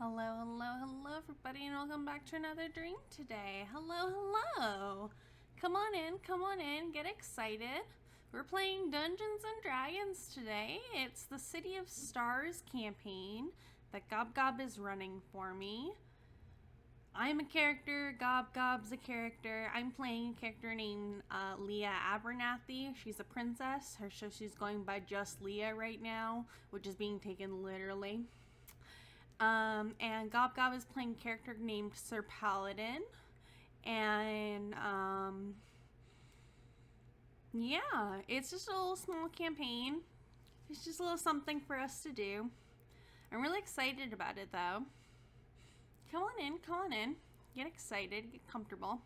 Hello, hello, hello, everybody, and welcome back to another dream today. Hello, hello. Come on in, get excited. We're playing Dungeons and Dragons today. It's the City of Stars campaign that Gob Gob is running for me. I'm a character, Gob Gob's a character. I'm playing a character named Lia Abernathy. She's a princess. She's going by just Lia right now, which is being taken literally. And Gob Gob is playing a character named Sir Paladin. And, yeah, it's just a little small campaign. It's just a little something for us to do. I'm really excited about it, though. Come on in. Get excited, get comfortable.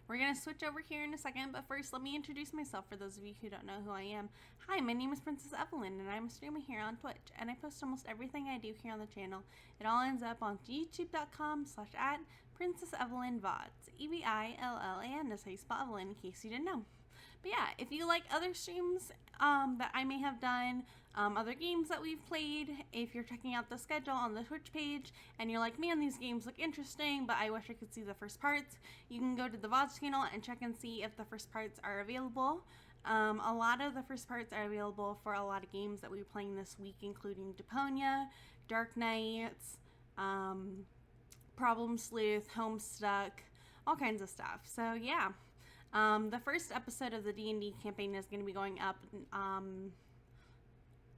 We're going to switch over here in a second, but first let me introduce myself for those of you who don't know who I am. Hi, my name is Princess Evillan, and I'm a streamer here on Twitch, and I post almost everything I do here on the channel. It all ends up on youtube.com/@princessevillanvods. EVILLAN is how you spell Evelyn, in case you didn't know. But yeah, if you like other streams that I may have done, other games that we've played, if you're checking out the schedule on the Twitch page and you're like, man, these games look interesting, but I wish I could see the first parts, you can go to the VODs channel and check and see if the first parts are available. A lot of the first parts are available for a lot of games that we're playing this week, including Deponia, Dark Knights, Problem Sleuth, Homestuck, all kinds of stuff. So yeah. The first episode of the D&D campaign is going to be going up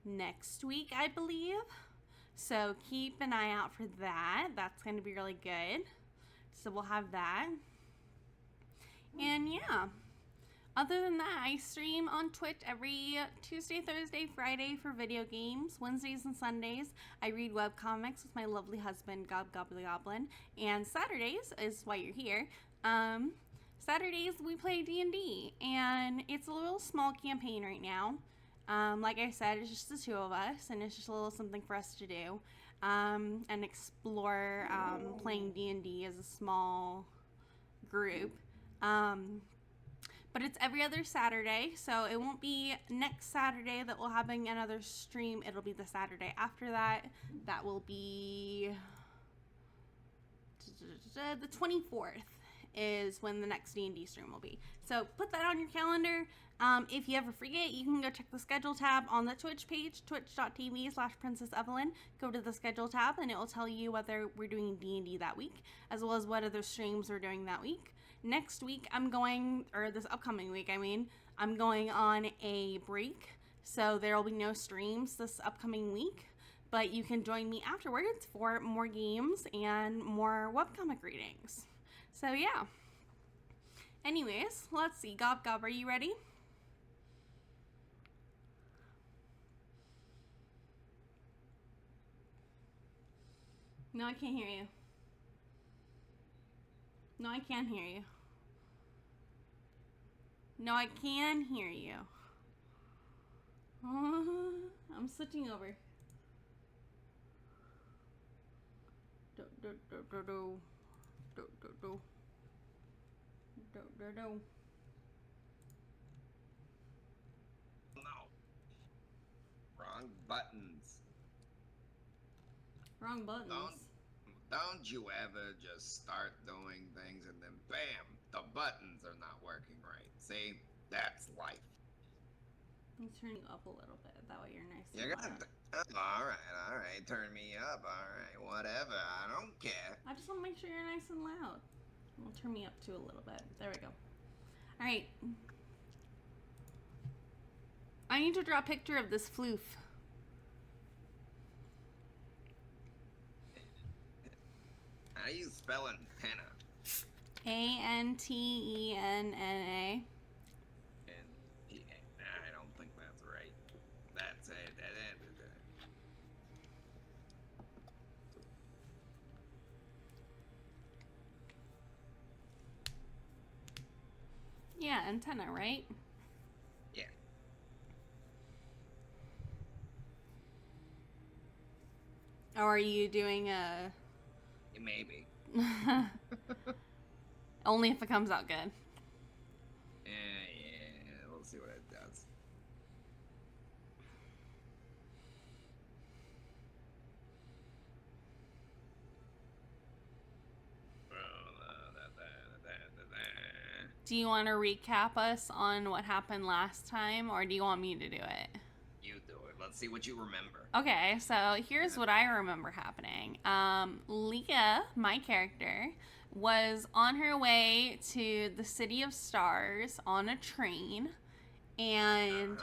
next week, I believe. So keep an eye out for that. That's going to be really good. So we'll have that. And yeah, other than that, I stream on Twitch every Tuesday, Thursday, Friday for video games. Wednesdays and Sundays, I read webcomics with my lovely husband, Gob Gob the Goblin. And Saturdays is why you're here. Saturdays we play D&D, and it's a little small campaign right now. Like I said, it's just the two of us, and it's just a little something for us to do, and explore playing D&D as a small group. But it's every other Saturday, so it won't be next Saturday that we'll having another stream. It'll be the Saturday after that. That will be the 24th. Is when the next D&D stream will be. So put that on your calendar. If you ever forget, you can go check the schedule tab on the Twitch page, twitch.tv/princessevillan. Go to the schedule tab and it will tell you whether we're doing D&D that week, as well as what other streams we're doing that week. Next week, this upcoming week, I'm going on a break. So there will be no streams this upcoming week, but you can join me afterwards for more games and more webcomic readings. So yeah. Anyways, let's see. Gob Gob, are you ready? No, I can't hear you. No, I can't hear you. No, I can hear you. I'm switching over. No. Wrong buttons. Wrong buttons. Don't you ever just start doing things and then bam, the buttons are not working right. See? That's life. I'm turning you up a little bit. That way you're nice and You're loud. Alright. Turn me up. Alright, whatever. I don't care. I just want to make sure you're nice and loud. We'll turn me up too a little bit. There we go. Alright. I need to draw a picture of this floof. How are you spelling henna? A-N-T-E-N-N-A. I don't think that's right. That's it. Yeah, antenna, right? Yeah. Or are you doing a... Maybe. Only if it comes out good. Yeah. We'll see what it does. Do you want to recap us on what happened last time, or do you want me to do it? You do it. Let's see what you remember. Okay, so here's what I remember happening. Lia, my character, was on her way to the City of Stars on a train, and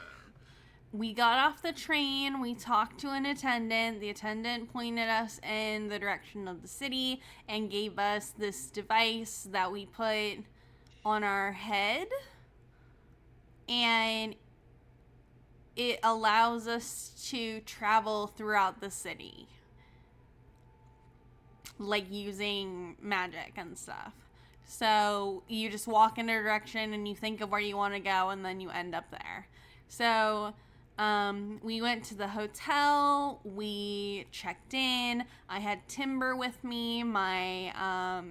we got off the train, we talked to an attendant. The attendant pointed us in the direction of the city and gave us this device that we put on our head, and it allows us to travel throughout the city, like using magic and stuff. So you just walk in a direction and you think of where you want to go, and then you end up there. So we went to the hotel, we checked in. I had Timber with me, my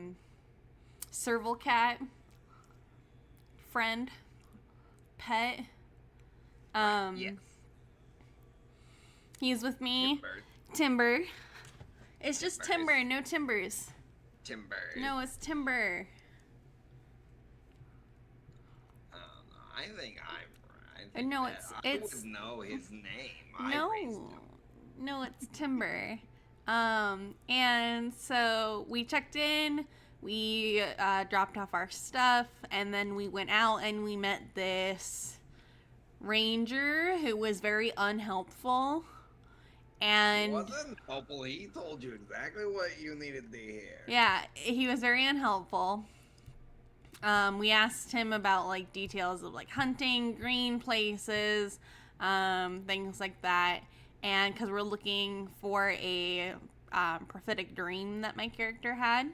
serval cat friend, pet. Yes. He's with me. Timber. It's just Timber, no Timbers. Timber. No, it's Timber. I think I No, that it's I would know his name. no, I raised him. no, it's Timber. And so we checked in. We dropped off our stuff, and then we went out and we met this ranger who was very unhelpful. And He wasn't helpful. He told you exactly what you needed to hear. yeah, he was very unhelpful. We asked him about like details of like hunting, green places, things like that. And because we're looking for a prophetic dream that my character had,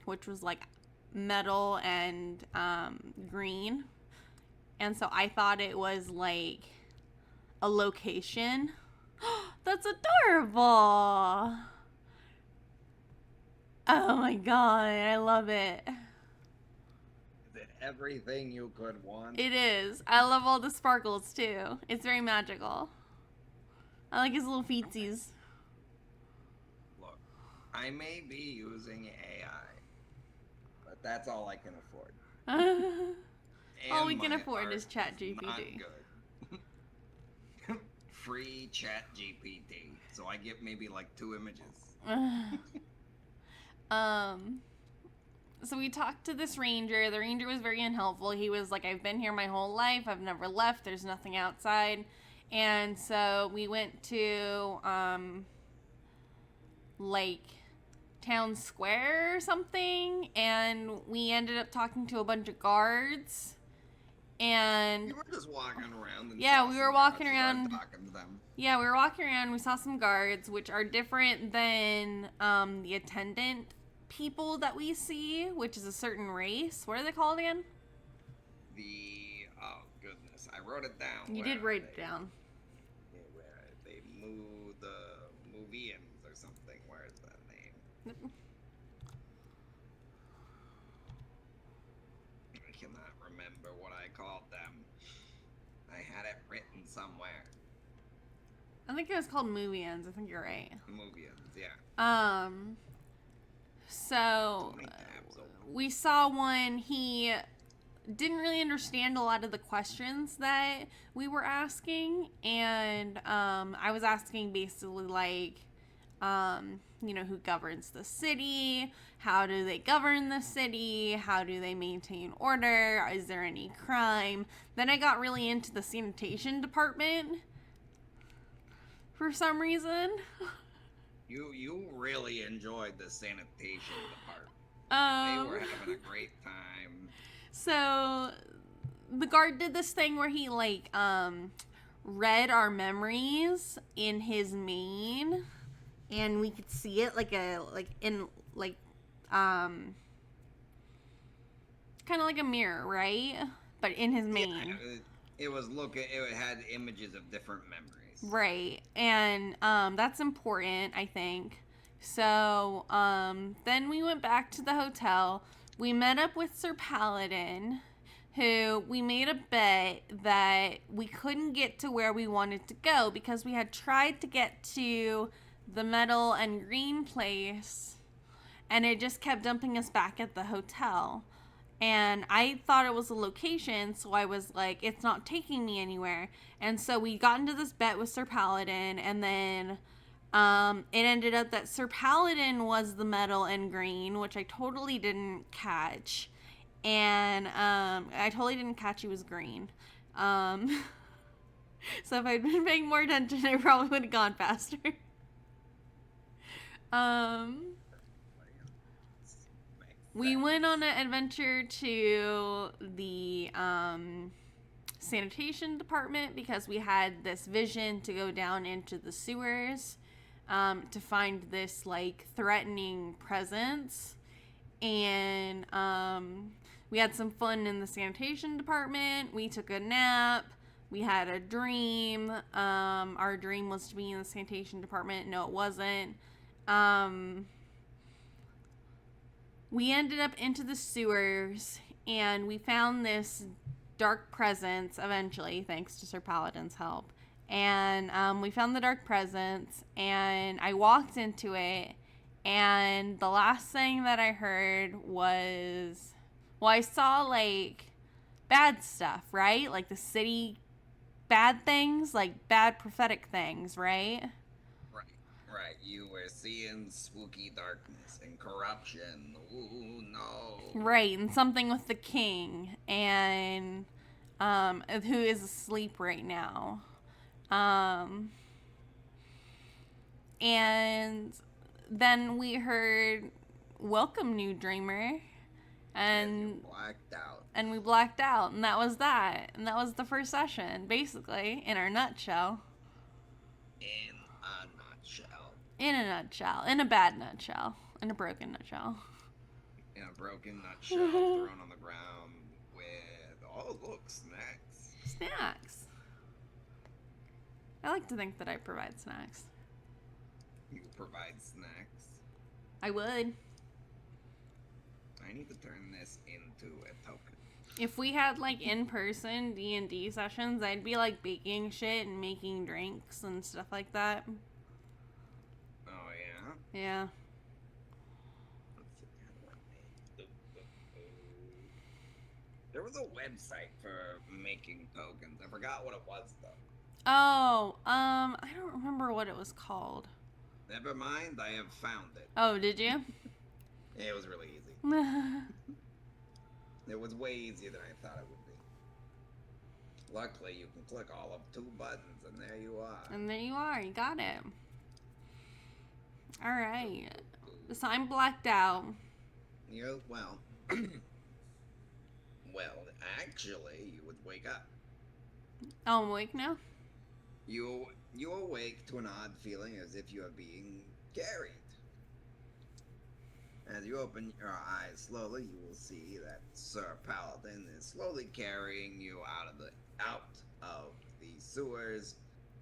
which was like metal and green. And so I thought it was like a location. That's adorable. Oh my god, I love it. Is it everything you could want? It is. I love all the sparkles too. It's very magical. I like his little feetsies. Look, I may be using AI, but that's all I can afford. All we And can my afford art is ChatGPT. not good. Free ChatGPT. So I get maybe like 2 images. So we talked to this ranger. The ranger was very unhelpful. He was like, I've been here my whole life. I've never left. There's nothing outside. And so we went to, like, town square or something. And we ended up talking to a bunch of guards. And You were just walking around. And yeah, saw we some were walking guards and around. started talking to them. Yeah, we were walking around. We saw some guards, which are different than the attendant people that we see, which is a certain race. What are they called again? Oh goodness, I wrote it down. You Where did are write it they? down. Yeah, where they move the Movians or something. Where's that name? I cannot remember what I called them. I had it written somewhere. I think it was called Movians. I think you're right. Movians, yeah. So Many tabs open. we saw one. He didn't really understand a lot of the questions that we were asking, and I was asking basically like, who governs the city? How do they govern the city? How do they maintain order? Is there any crime? Then I got really into the sanitation department for some reason. You really enjoyed the sanitation part. They were having a great time. So the guard did this thing where he like read our memories in his mane, and we could see it kind of like a mirror, right? But in his mane. Yeah, it had images of different memories. Right. And that's important, I think. So then we went back to the hotel. We met up with Sir Paladin, who we made a bet that we couldn't get to where we wanted to go because we had tried to get to the metal and green place, and it just kept dumping us back at the hotel. And I thought it was a location, so I was like, it's not taking me anywhere. And so we got into this bet with Sir Paladin, and then it ended up that Sir Paladin was the metal in green, which I totally didn't catch. And I totally didn't catch he was green. So if I'd been paying more attention, I probably would have gone faster. We went on an adventure to the sanitation department because we had this vision to go down into the sewers to find this like threatening presence. And we had some fun in the sanitation department. We took a nap. We had a dream. Our dream was to be in the sanitation department. No, it wasn't. We ended up into the sewers, and we found this dark presence eventually, thanks to Sir Paladin's help. And we found the dark presence, and I walked into it, and the last thing that I heard was, well, I saw, like, bad stuff, right? Like the city bad things, like bad prophetic things, right? Right. You were seeing spooky darkness and corruption. Ooh, no. Right, and something with the king, and who is asleep right now. And then we heard, "Welcome, new dreamer," and blacked out. And we blacked out, and that was that. And that was the first session, basically, in our nutshell. In a nutshell. In a nutshell. In a bad nutshell. In a broken nutshell. In a broken nutshell, thrown on the ground with, oh, look, snacks. Snacks. I like to think that I provide snacks. You provide snacks? I would. I need to turn this into a token. If we had, like, in-person D&D sessions, I'd be, like, baking shit and making drinks and stuff like that. Oh, yeah? Yeah. There was a website for making tokens. I forgot what it was, though. Oh, I don't remember what it was called. Never mind, I have found it. Oh, did you? It was really easy. It was way easier than I thought it would be. Luckily, you can click all of 2 buttons, and there you are. And there you are. You got it. All right. So I'm blacked out. You're, well... well, actually, you would wake up. Oh, I'm awake now? You awake to an odd feeling as if you are being carried. As you open your eyes slowly, you will see that Sir Paladin is slowly carrying you out of the sewers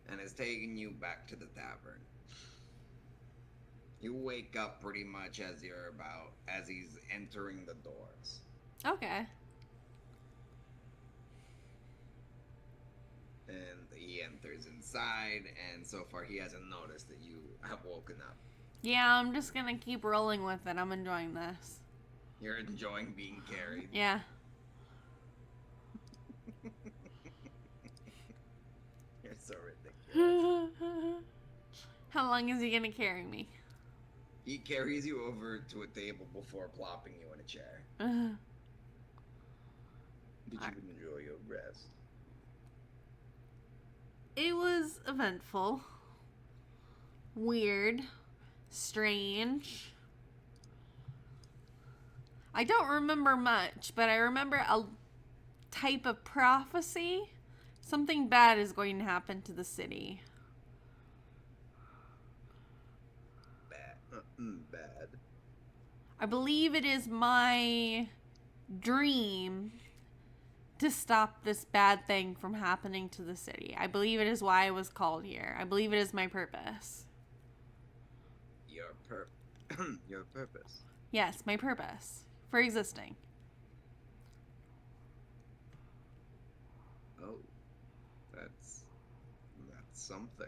and is taking you back to the tavern. You wake up pretty much as he's entering the doors. Okay. And he enters inside, and so far he hasn't noticed that you have woken up. Yeah, I'm just gonna keep rolling with it. I'm enjoying this. You're enjoying being carried? Yeah. You're so ridiculous. How long is he gonna carry me? He carries you over to a table before plopping you in a chair. Did you enjoy your rest? It was eventful. Weird. Strange. I don't remember much, but I remember a type of prophecy. Something bad is going to happen to the city. Bad. I believe it is my dream to stop this bad thing from happening to the city. I believe it is why I was called here. I believe it is my purpose. Your purpose? Yes, my purpose for existing. Oh, that's something.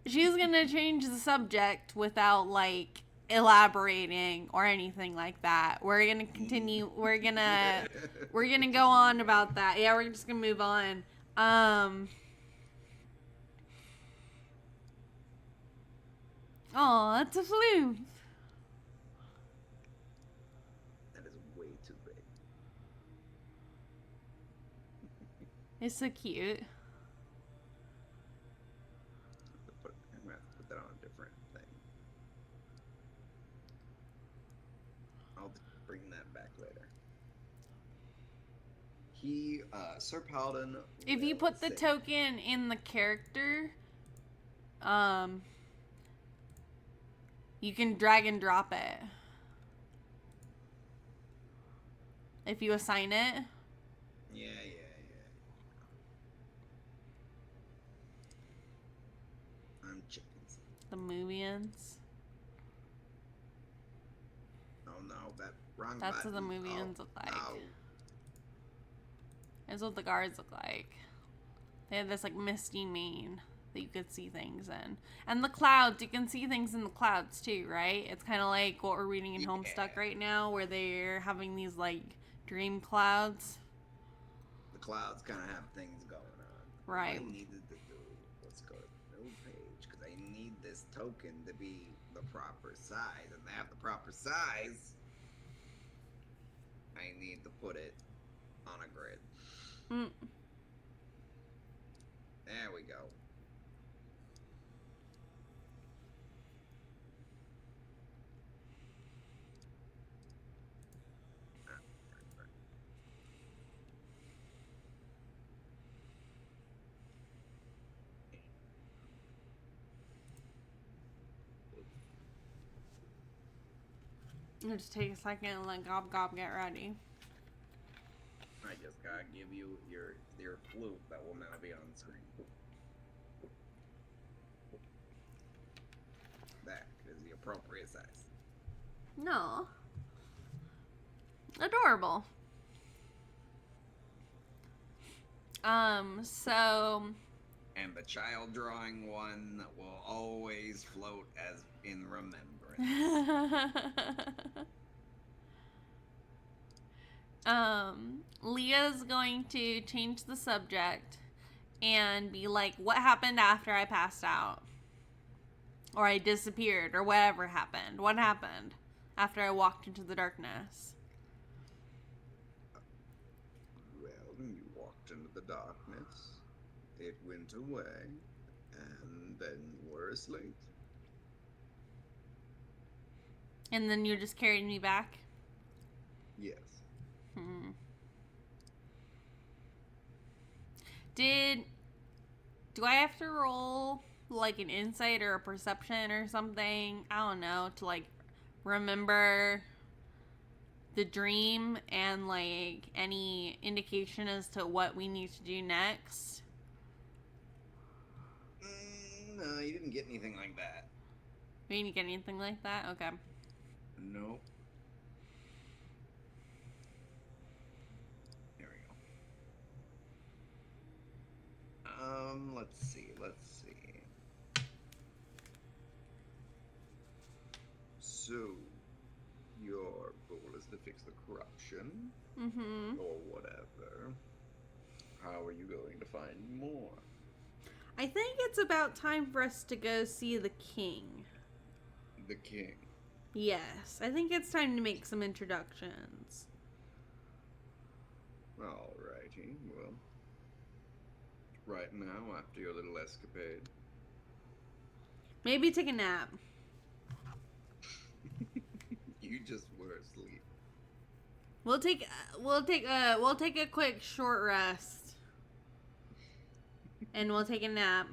She's gonna change the subject without, like, elaborating or anything like that. We're gonna continue. We're gonna go on about that. Yeah, we're just gonna move on. Oh, it's a floof. That is way too big. It's so cute. I'm gonna have to put that on a different thing. I'll bring that back later. Sir Paladin. If you put the token in the character, you can drag and drop it. If you assign it. Yeah. I'm chickens. The Movians. Oh no, that wrong That's button. what the Movians look like. No. That's what the guards look like. They have this like misty mane that you could see things in. And the clouds, you can see things in the clouds too, right? It's kind of like what we're reading in Homestuck right now, where they're having these like dream clouds. The clouds kind of have things going on. Right. What I needed to do, let's go to the new page, because I need this token to be the proper size. And to have the proper size, I need to put it on a grid. There we go. It'll just take a second and let Gob get ready. I just gotta give you your flute that will now be on screen. That is the appropriate size. No. Adorable. So... And the child drawing one will always float as in remembrance. Leah's going to change the subject and be like, what happened after I passed out? Or I disappeared, or whatever happened. What happened after I walked into the darkness? Well, you walked into the darkness, it went away, and then you were asleep. And then you just carried me back? Yes. Do I have to roll like an insight or a perception or something? I don't know, to like remember the dream and like any indication as to what we need to do next? No, you didn't get anything like that. We didn't get anything like that? Okay. Nope. There we go. Let's see. So, your goal is to fix the corruption, or whatever. How are you going to find more? I think it's about time for us to go see the king. The king? Yes, I think it's time to make some introductions. Alrighty, well, right now, after your little escapade. Maybe take a nap. You just were asleep. We'll take a quick short rest. And we'll take a nap.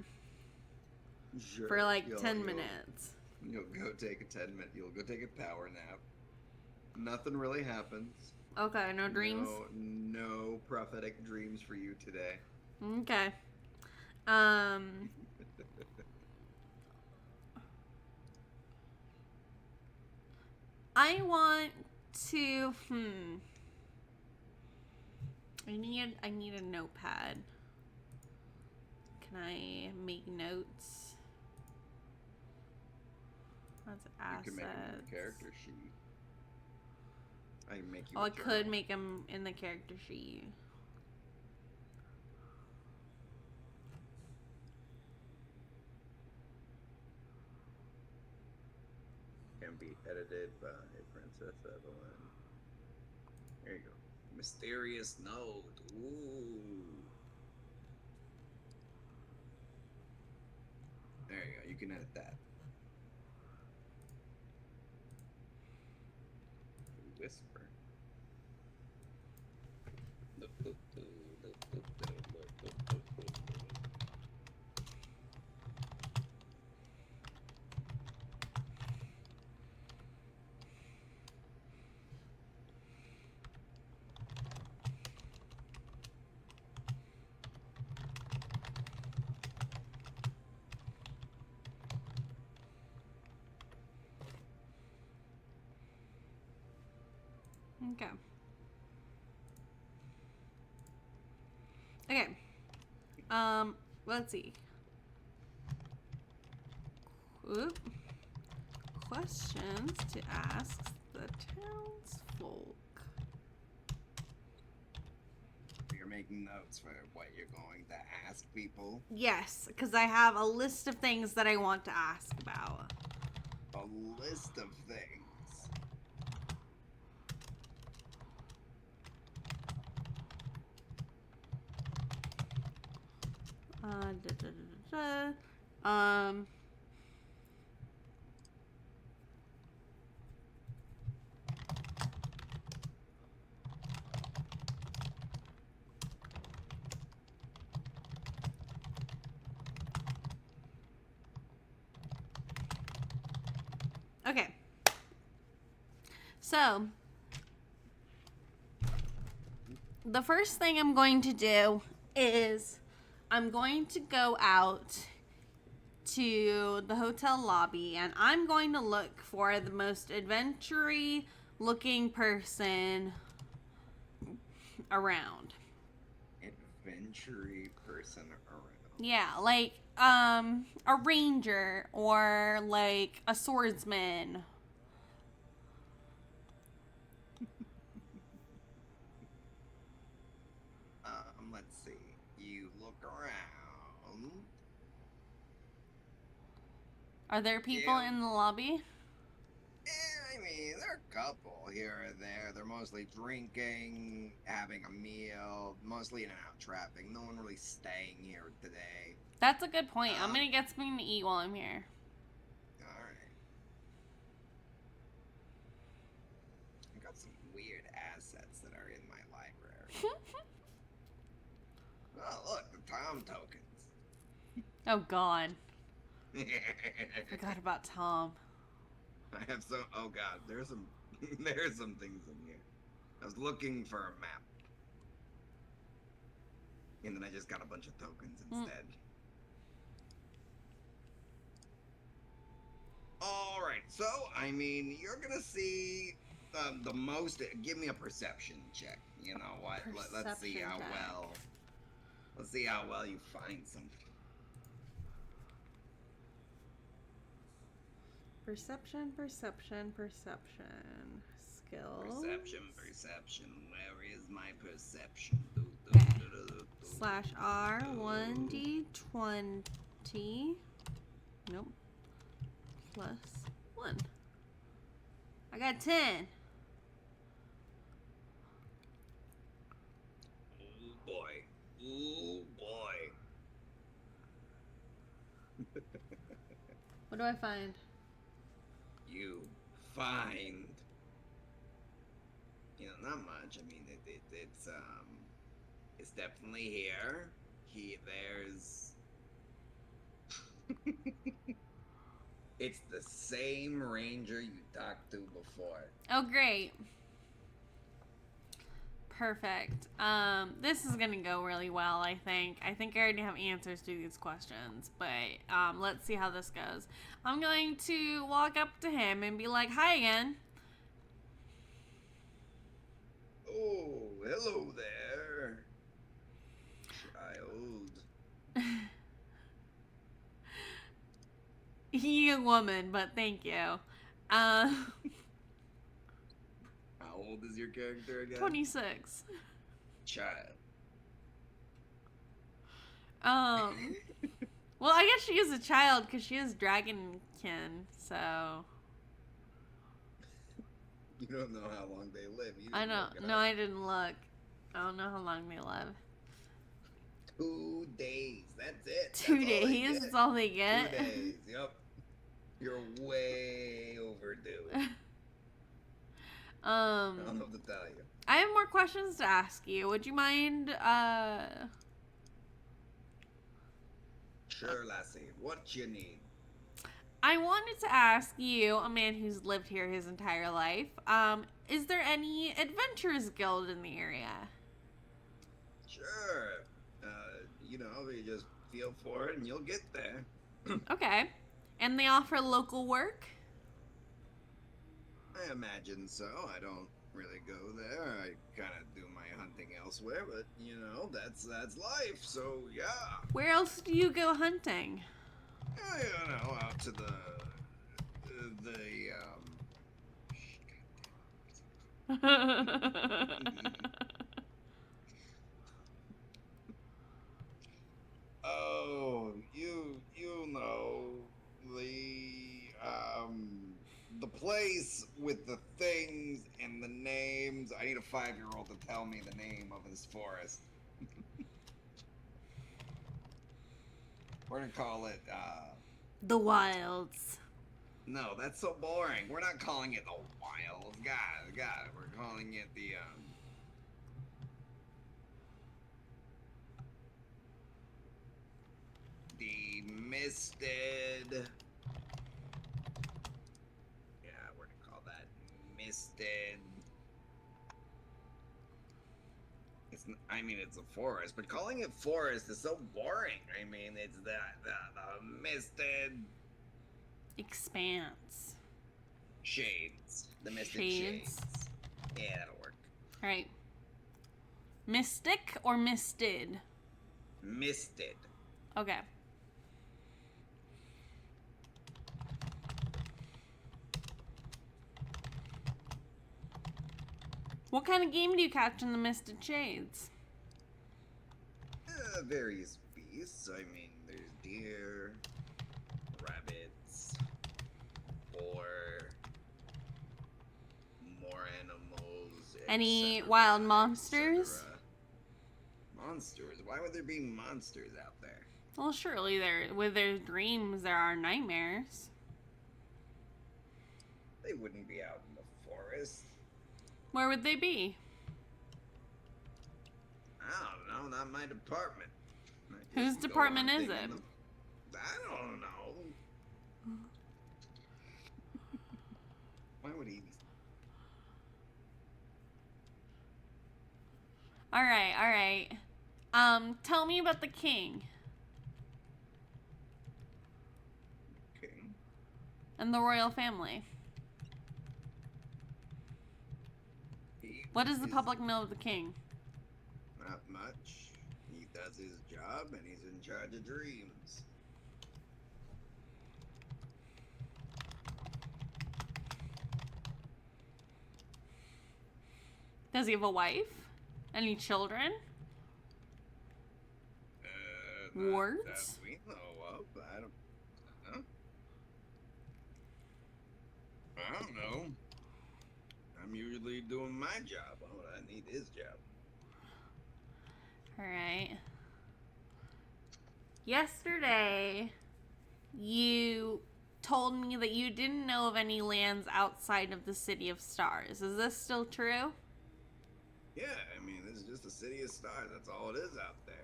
Sure. For like 10 minutes. You'll go take a 10-minute. You'll go take a power nap. Nothing really happens. Okay, no dreams? No prophetic dreams for you today. Okay. I want to, I need a notepad. Can I make notes? That's You assets. can make him in the character sheet. I can make you. Oh, a I could journal. make him in the character sheet. Can be edited by Princess Evillan. There you go. Mysterious note. Ooh. There you go. You can edit that. Whisper. Okay. Okay. Let's see. Oop. Questions to ask the townsfolk. You're making notes for what you're going to ask people. Yes, because I have a list of things that I want to ask about. A list of things. Okay. So, the first thing I'm going to do is I'm going to go out to the hotel lobby and I'm going to look for the most adventure-y looking person around. Adventure-y person around. Yeah, like a ranger or like a swordsman. Let's see. You look around. Are there people Yeah. in the lobby? I mean, there are a couple here and there. They're mostly drinking, having a meal, mostly in and out traffic. No one really staying here today. That's a good point. I'm gonna get something to eat while I'm here. Alright. I got some weird assets that are in my library. Oh, look, the Tom tokens. Oh God. Forgot about Tom. I have some. Oh God, there's some. There's some things in here. I was looking for a map, and then I just got a bunch of tokens instead. All right, so I mean, you're gonna see the most. Give me a perception check. You know what? Let's see how Perception check. well. Let's see how well you find something. Perception. Skills. Perception. Where is my perception? /R 1d20. Nope. +1. I got 10. Oh boy. Oh boy. What do I find? You find, you know, not much. I mean, it's definitely here. There's it's the same ranger you talked to before. Oh, great. Perfect. This is gonna go really well, I think. I already have answers to these questions, but let's see how this goes. I'm going to walk up to him and be like, "Hi again." Oh, hello there, child. speaking of woman, but thank you. How old is your character again? 26. Child. Well, I guess she is a child because she is dragonkin, so. You don't know how long they live. You I didn't don't. look it No, up. I didn't look. I don't know how long they live. 2 days. That's it. 2 That's all they days? get. That's all they get? 2 days. Yep. You're way overdue. I don't know what to tell you. I have more questions to ask you. Would you mind, Sure, lassie. What you need? I wanted to ask you, a man who's lived here his entire life, is there any adventurers guild in the area? Sure. You just feel for it and you'll get there. Okay. And they offer local work? I imagine so. I don't really go there. I kind of do my hunting elsewhere, but that's life. So yeah. Where else do you go hunting? Out to the oh, you know the place with the things and the names. I need a 5-year-old to tell me the name of this forest. We're gonna call it The Wilds. no, that's so boring. We're not calling it the Wilds. Got it. We're calling it the Misted. Yeah, we're gonna call that Misted. It's a forest, but calling it forest is so boring. It's the Misted Expanse. Shades. The Misted Shades. Shades. Yeah, that'll work. Alright. Mystic or misted? Misted. Okay. What kind of game do you catch in the Misted Shades? Various beasts. There's deer, rabbits, boar, more animals. Any etc., wild monsters? etc. Monsters? Why would there be monsters out there? Well, surely with their dreams, there are nightmares. They wouldn't be out in the forest. Where would they be? I don't know. Not my department. Whose department is it? I don't know. Why would he? All right. Tell me about the king Okay. and the royal family. What does the public know of the king? Not much. He does his job and he's in charge of dreams. Does he have a wife? Any children? Not Wards? that we know of. Huh? I don't know. I'm usually doing my job. All I need is job. Alright. Yesterday, you told me that you didn't know of any lands outside of the City of Stars. Is this still true? Yeah, this is just a city of stars. That's all it is out there.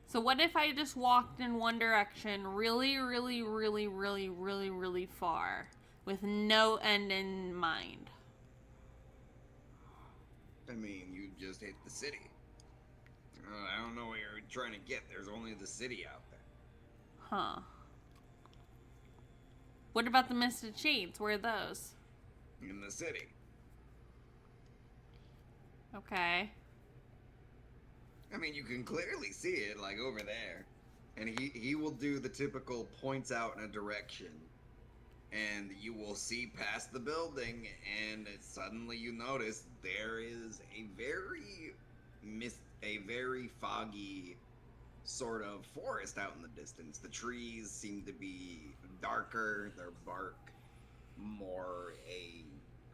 So what if I just walked in one direction really, really, really, really, really, really far with no end in mind? You just hit the city. I don't know what you're trying to get. There's only the city out there. Huh. What about the Misted Shades? Where are those? In the city. Okay. You can clearly see it, like over there. And he will do the typical points out in a direction, and you will see past the building, and suddenly you notice there is a very foggy sort of forest out in the distance. The trees seem to be darker, their bark more a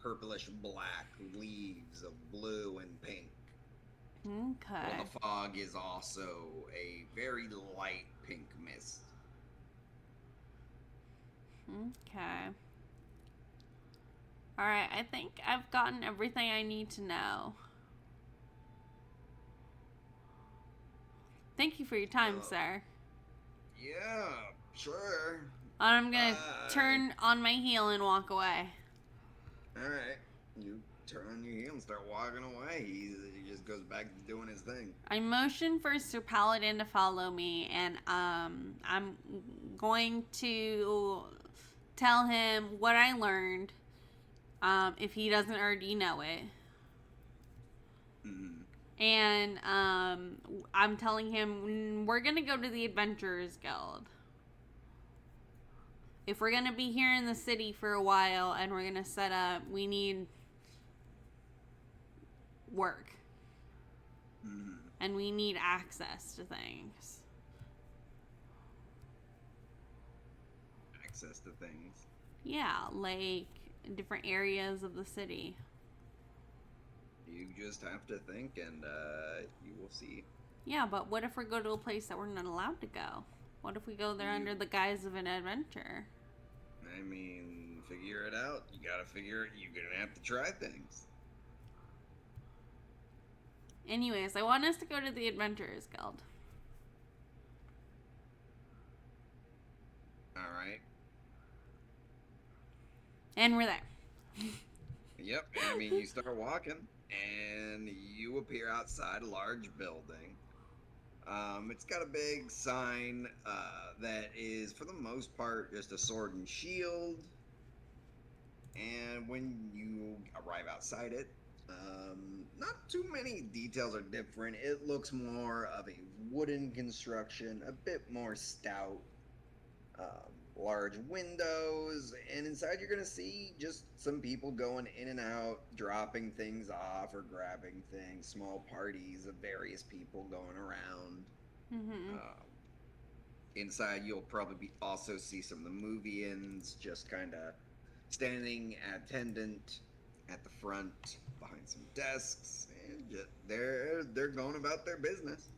purplish black, leaves of blue and pink. Okay. While the fog is also a very light pink mist. Okay. Alright, I think I've gotten everything I need to know. Thank you for your time, sir. Yeah, sure. I'm gonna turn on my heel and walk away. Alright. You turn on your heel and start walking away. He just goes back to doing his thing. I motion for Sir Paladin to follow me, and I'm going to tell him what I learned, if he doesn't already know it. Mm-hmm. And I'm telling him we're gonna go to the Adventurers Guild. If we're gonna be here in the city for a while and we're gonna set up, we need work. Mm-hmm. And we need access to things. Access to things. Yeah, like different areas of the city. You just have to think, and you will see. Yeah, but what if we go to a place that we're not allowed to go? What if we go there under the guise of an adventure? I mean, figure it out. You gotta figure it. You're gonna have to try things. Anyways, I want us to go to the Adventurers Guild. Alright. And we're there. Yep, I mean, you start walking, and you appear outside a large building. It's got a big sign that is, for the most part, just a sword and shield. And when you arrive outside it, not too many details are different. It looks more of a wooden construction, a bit more stout. Large windows, and inside you're gonna see just some people going in and out, dropping things off or grabbing things, small parties of various people going around. Mm-hmm. Inside you'll probably also see some of the movie-ins just kind of standing attendant at the front behind some desks, and they're going about their business.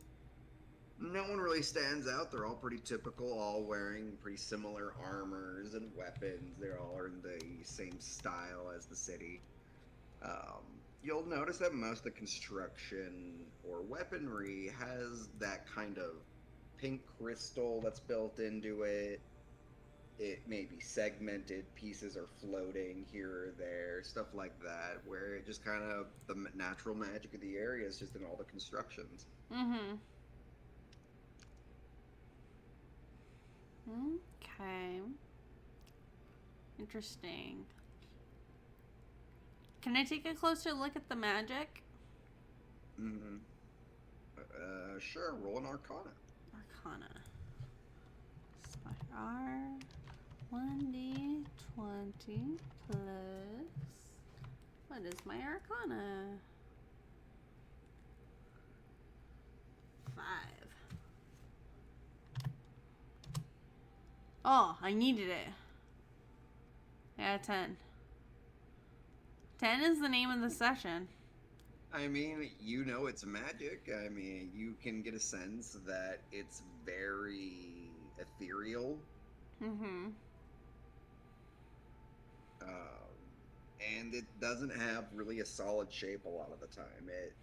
No one really stands out. They're all pretty typical, all wearing pretty similar armors and weapons. They're all in the same style as the city. You'll notice that most of the construction or weaponry has that kind of pink crystal that's built into it. It may be segmented, pieces are floating here or there, stuff like that, where it just kind of, the natural magic of the area is just in all the constructions. Mm-hmm. Okay. Interesting. Can I take a closer look at the magic? Mm-hmm. Sure, roll an Arcana. Arcana. R 1d20 plus. What is my Arcana? 5. Oh, I needed it. Yeah, 10. 10 is the name of the session. I mean, you know it's magic. I mean, you can get a sense that it's very ethereal. Mm-hmm. And it doesn't have really a solid shape a lot of the time. It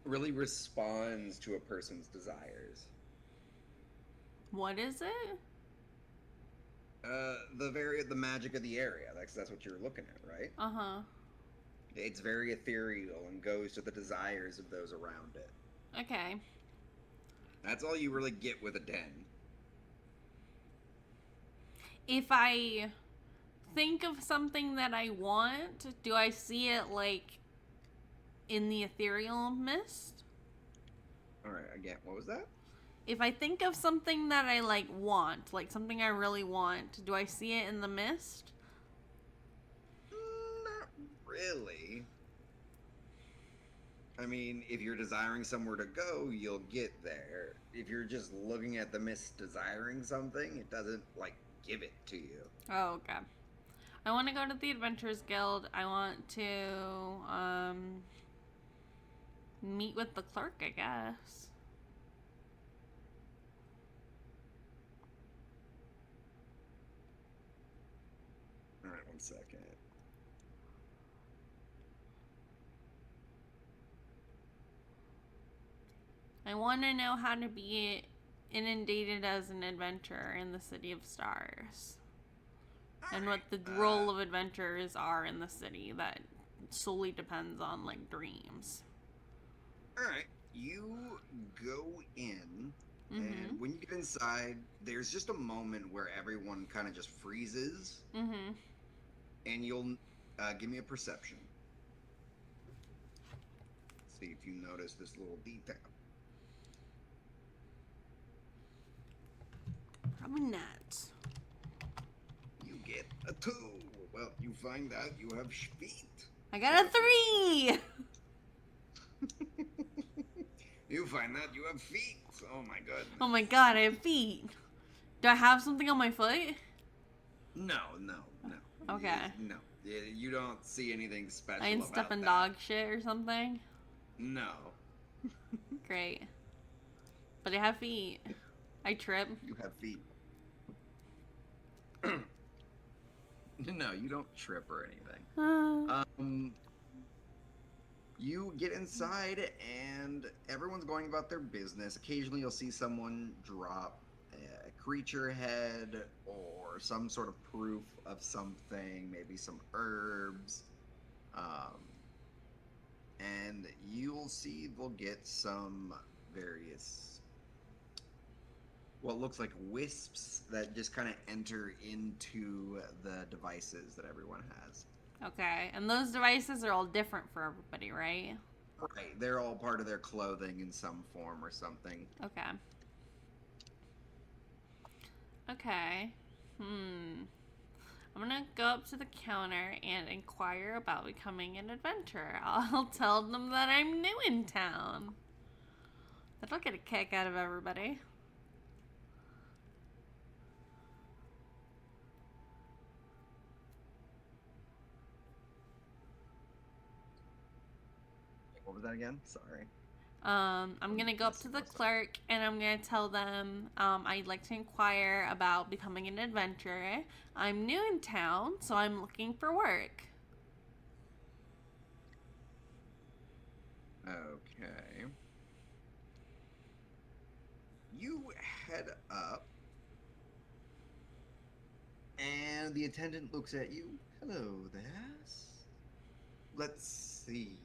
really responds to a person's desires. What is it? The magic of the area. That's what you're looking at, right? Uh-huh. It's very ethereal and goes to the desires of those around it. Okay. That's all you really get with a den. If I think of something that I want, do I see it like in the ethereal mist? All right, again, what was that? if I think of something that I like want, like something I really want, do I see it in the mist? Not really. I mean, if you're desiring somewhere to go, you'll get there. If you're just looking at the mist desiring something, it doesn't, like, give it to you. Oh, okay. I want to go to the Adventurers Guild. I want to meet with the clerk, I guess. Alright, 1 second. I want to know how to be inundated as an adventurer in the City of Stars. And what the role of adventurers are in the city that solely depends on, like, dreams. Alright, you go in, and when you get inside, there's just a moment where everyone kind of just freezes. And you'll give me a perception. See if you notice this little detail. Probably not. You get a 2. Well, you find out you have feet. I got a 3! You find out you have feet. Oh my goodness. Oh my god, I have feet. Do I have something on my foot? No. Okay. No. You don't see anything special I ain't about stepping that. dog shit or something? No. Great. But I have feet. I trip. You have feet. No, you don't trip or anything. You get inside and everyone's going about their business. Occasionally you'll see someone drop a creature head or some sort of proof of something, maybe some herbs. And you'll see they'll get some various, what looks like wisps that just kind of enter into the devices that everyone has. Okay, and those devices are all different for everybody, right? Right, they're all part of their clothing in some form or something. Okay. Okay. I'm gonna go up to the counter and inquire about becoming an adventurer. I'll tell them that I'm new in town. That'll get a kick out of everybody. What was that again? Sorry. I'm gonna go up to the clerk and I'm gonna tell them I'd like to inquire about becoming an adventurer. I'm new in town, so I'm looking for work. Okay. You head up, and the attendant looks at you. Hello there. Let's see.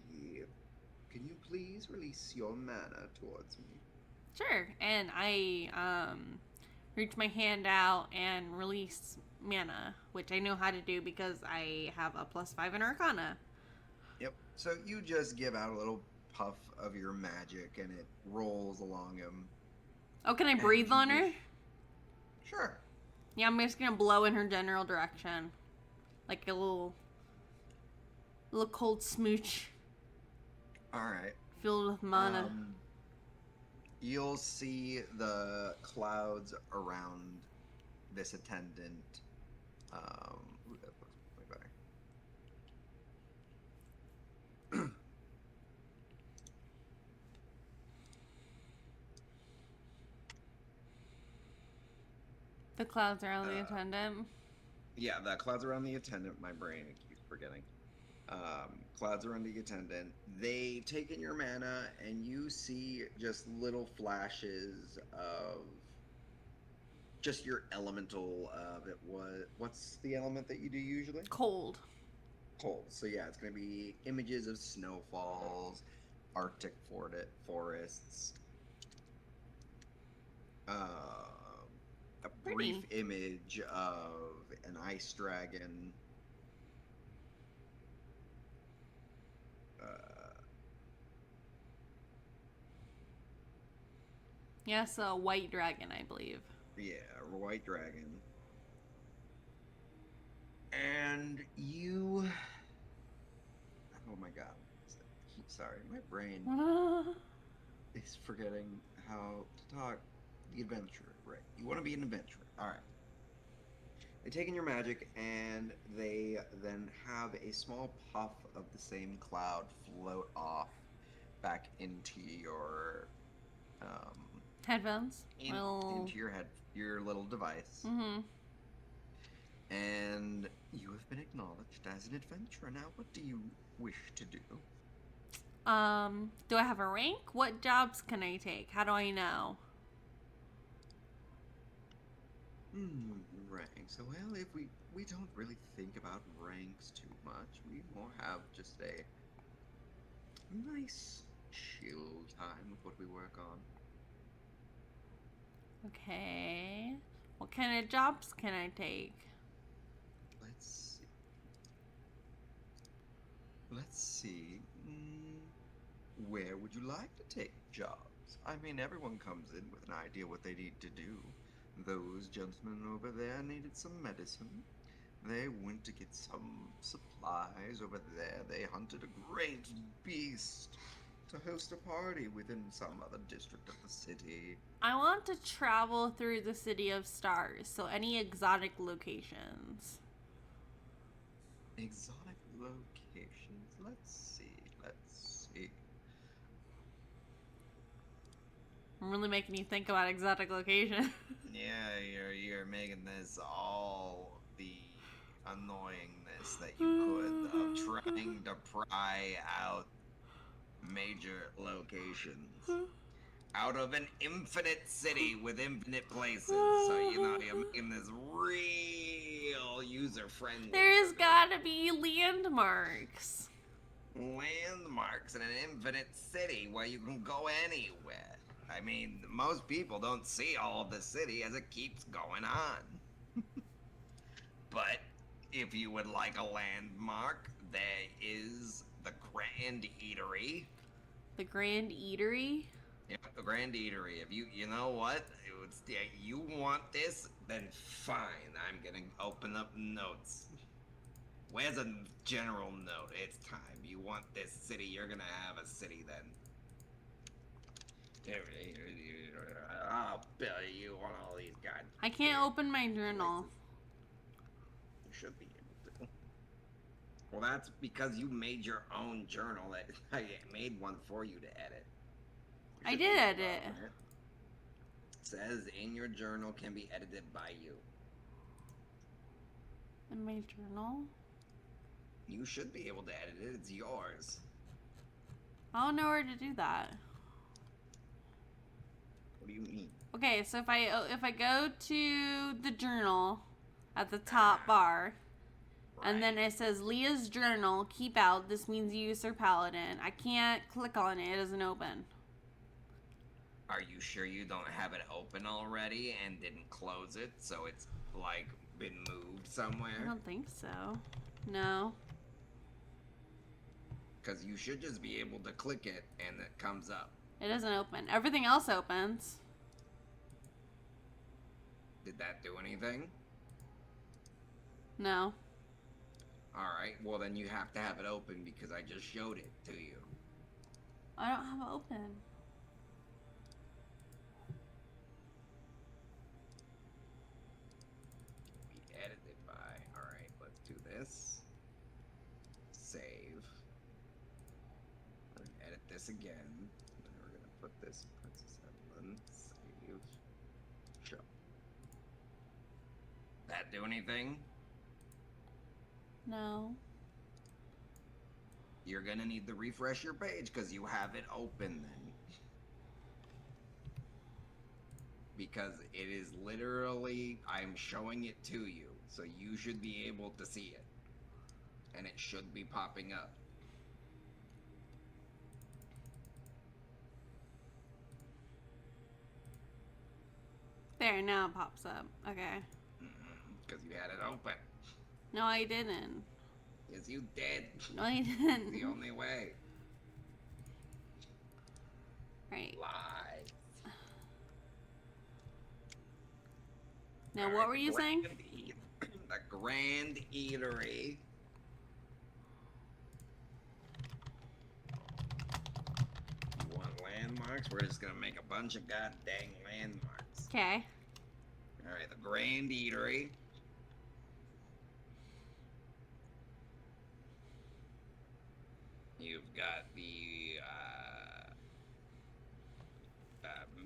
Can you please release your mana towards me? Sure. And I reach my hand out and release mana, which I know how to do because I have a +5 in Arcana. Yep. So you just give out a little puff of your magic, and it rolls along him. Oh, can I breathe on her? Sure. Yeah, I'm just gonna blow in her general direction, like a little cold smooch. All right. Filled with mana. You'll see the clouds around this attendant. Ooh, that looks way better. The clouds around the attendant. Yeah, the clouds around the attendant. My brain keeps forgetting. Clouds around the attendant. They take in your mana, and you see just little flashes of just your elemental of it. What's the element that you do usually? Cold. Cold. So yeah, it's going to be images of snowfalls, Arctic forests, a brief image of an ice dragon. Yes, a white dragon, I believe. Yeah, a white dragon. And you... Oh my god. Sorry, my brain is forgetting how to talk. The adventurer, right. You want to be an adventurer. Alright. They take in your magic, and they then have a small puff of the same cloud float off back into your Headphones? into your head, your little device. Mm-hmm. And you have been acknowledged as an adventurer. Now, what do you wish to do? Do I have a rank? What jobs can I take? How do I know? Ranks. So, well, if we don't really think about ranks too much. We more have just a nice chill time with what we work on. Okay. What kind of jobs can I take? Let's see. Where would you like to take jobs? I mean, everyone comes in with an idea what they need to do. Those gentlemen over there needed some medicine. They went to get some supplies over there. They hunted a great beast to host a party within some other district of the city. I want to travel through the City of Stars, so any exotic locations. Exotic locations. Let's see. I'm really making you think about exotic locations. Yeah, you're making this all the annoyingness that you could of trying to pry out major locations out of an infinite city with infinite places. So you're making this real user friendly. There's gotta be landmarks. Landmarks in an infinite city where you can go anywhere. I mean, most people don't see all of the city as it keeps going on. But if you would like a landmark, there is the Grand Eatery. The Grand Eatery? Yeah, the Grand Eatery. If you know what? You want this? Then fine. I'm gonna open up notes. Where's a general note? It's time. You want this city? You're gonna have a city then. Oh, Billy, you want all these guys. I can't open my journal. You should be able to. Well, that's because you made your own journal. I made one for you to edit. I did edit. It says in your journal can be edited by you. In my journal? You should be able to edit it. It's yours. I don't know where to do that. What do you mean? Okay, so if I go to the journal at the top bar, Right. and then it says Lia's journal, keep out, this means you, Sir Paladin. I can't click on it, it doesn't open. Are you sure you don't have it open already and didn't close it, so it's like been moved somewhere? I don't think so. No. Because you should just be able to click it and it comes up. It doesn't open. Everything else opens. Did that do anything? No. Alright, well then you have to have it open because I just showed it to you. I don't have it open. Be edited by. Alright, let's do this. Save. Edit this again. Then we're gonna put this Princess Evillan. Save. Show. That do anything? No. You're gonna need to refresh your page because you have it open then. Because it is literally, I'm showing it to you, so you should be able to see it. And it should be popping up. There, now it pops up. Okay. Because you had it open. No, I didn't. Yes, you did. No, I didn't. The only way. Right. Lies. Now, All what right, were the you saying? The Grand Eatery. You want landmarks? We're just gonna make a bunch of goddamn landmarks. Okay. All right, the Grand Eatery. You've got the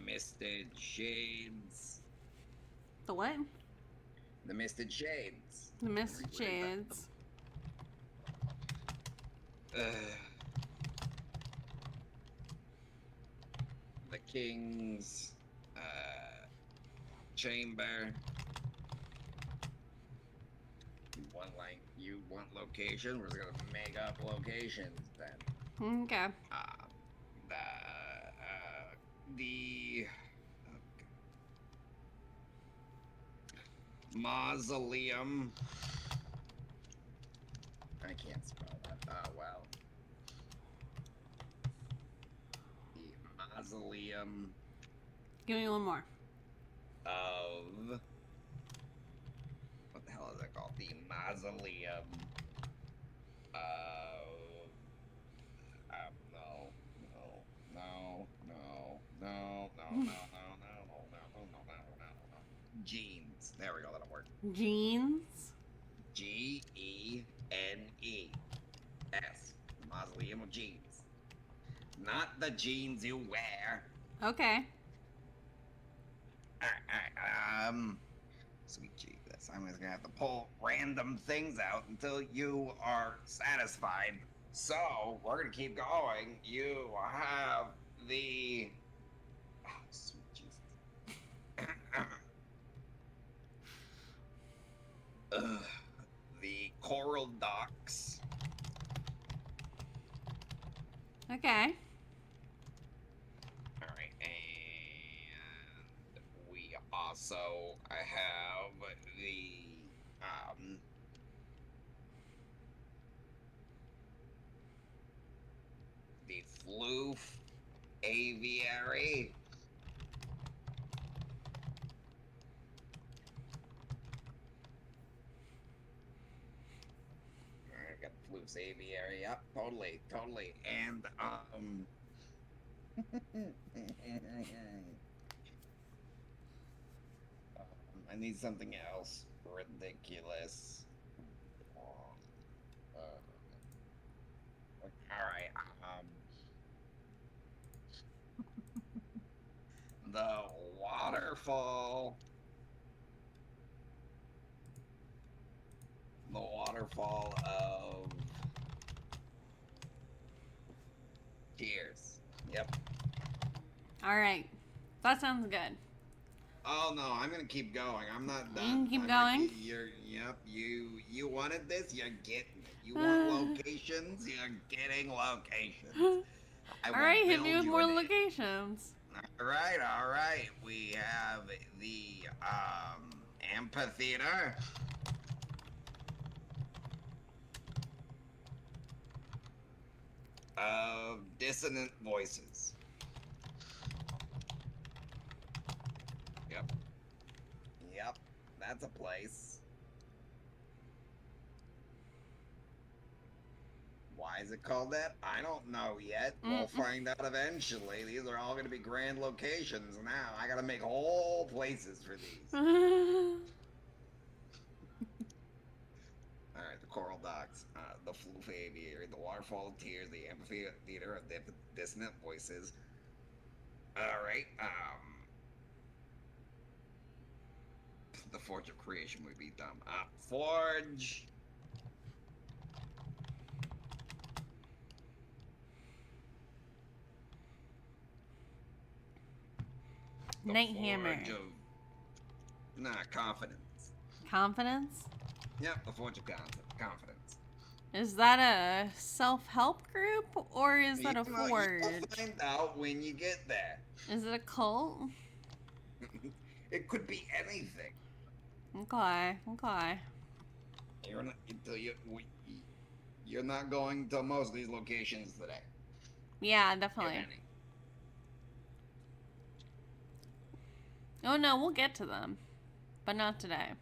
Misted Shades. The what? The Misted Shades. The Mist Shades. The King's Chamber. You want location? We're just gonna make up locations then. Okay. The Mausoleum. I can't spell that. Oh well. The Mausoleum Give me one more. of what the hell is it called? The Mausoleum of Jeans. There we go. That'll work. Jeans. Genes. Mausoleum of Jeans. Not the jeans you wear. Okay. Alright. Sweet Jesus. I'm just gonna have to pull random things out until you are satisfied. So, we're gonna keep going. You have the... Oh, sweet Jesus. The Coral Docks. Okay. Alright, and we also have the Floof Aviary. Alright, got Floof's Aviary. Yep, totally. And I need something else ridiculous. Alright, the waterfall. The waterfall of tears. Yep. All right. That sounds good. Oh no, I'm gonna keep going. I'm not done. You can keep I'm going? Yep. You wanted this. You're getting it. You want locations. You're getting locations. All right, hit build me with you more an- locations. All right. We have the amphitheater. Of dissonant voices. Yep. That's a place. Why is it called that? I don't know yet. We'll find out eventually. These are all going to be grand locations now. I got to make whole places for these. Alright, the Coral Docks, the Floof Aviary, the Waterfall of Tears, the Amphitheater of Dissonant Voices. Alright, the Forge of Creation would be dumb. Forge. Nighthammer. Confidence. Confidence? Yep, the Forge of Confidence. Is that a self-help group or is that a You'll forge? find out when you get there. Is it a cult? It could be anything. Okay. You're not going to most of these locations today. Yeah, definitely. If any. Oh no, we'll get to them. but not today.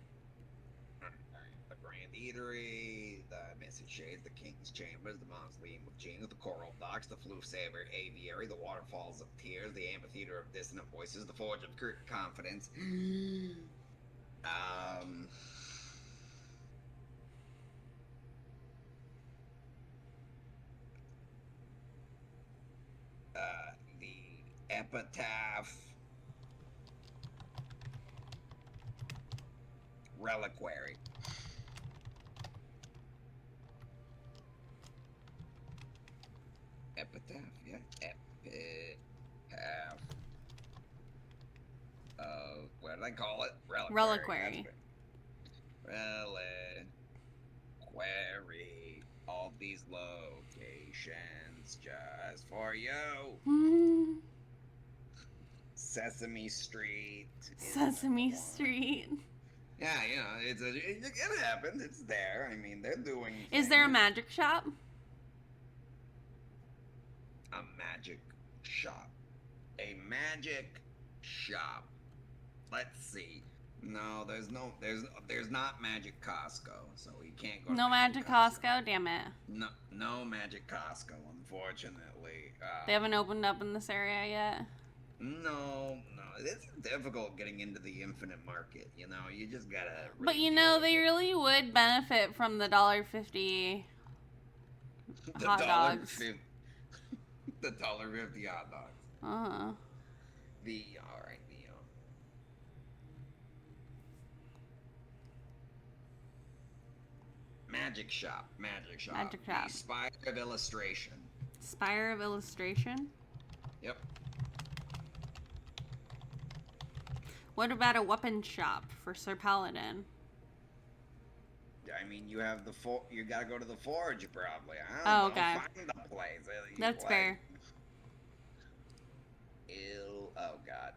The Grand Eatery, the Mystic Shades, the King's Chambers, the Mausoleum of Genius, the Coral Docks, the Floof Saber Aviary, the Waterfalls of Tears, the Amphitheater of Dissonant Voices, the Forge of Confidence. The Epitaph, Reliquary. Epitaph, yeah. Epitaph. What did I call it? Reliquary. Reliquary. All these locations just for you. Sesame Street. Sesame Street. Yeah, you know, it happens. It's there. I mean, they're doing things. Is there a magic shop? A magic shop. A magic shop. Let's see. No, there's not Magic Costco, so we can't go. No Magic Costco? Damn it. No Magic Costco, unfortunately. They haven't opened up in this area yet? No. It's difficult getting into the infinite market, you know? You just gotta... But you know, they really would benefit from the $1.50 hot dogs. The $1.50 hot dogs. Uh-huh. Magic shop. The Spire of Illustration. Spire of Illustration? Yep. What about a weapon shop for Sir Paladin? I mean, you have you gotta go to the forge, probably. I don't know. Okay. Find the place. That's fair. Oh, God.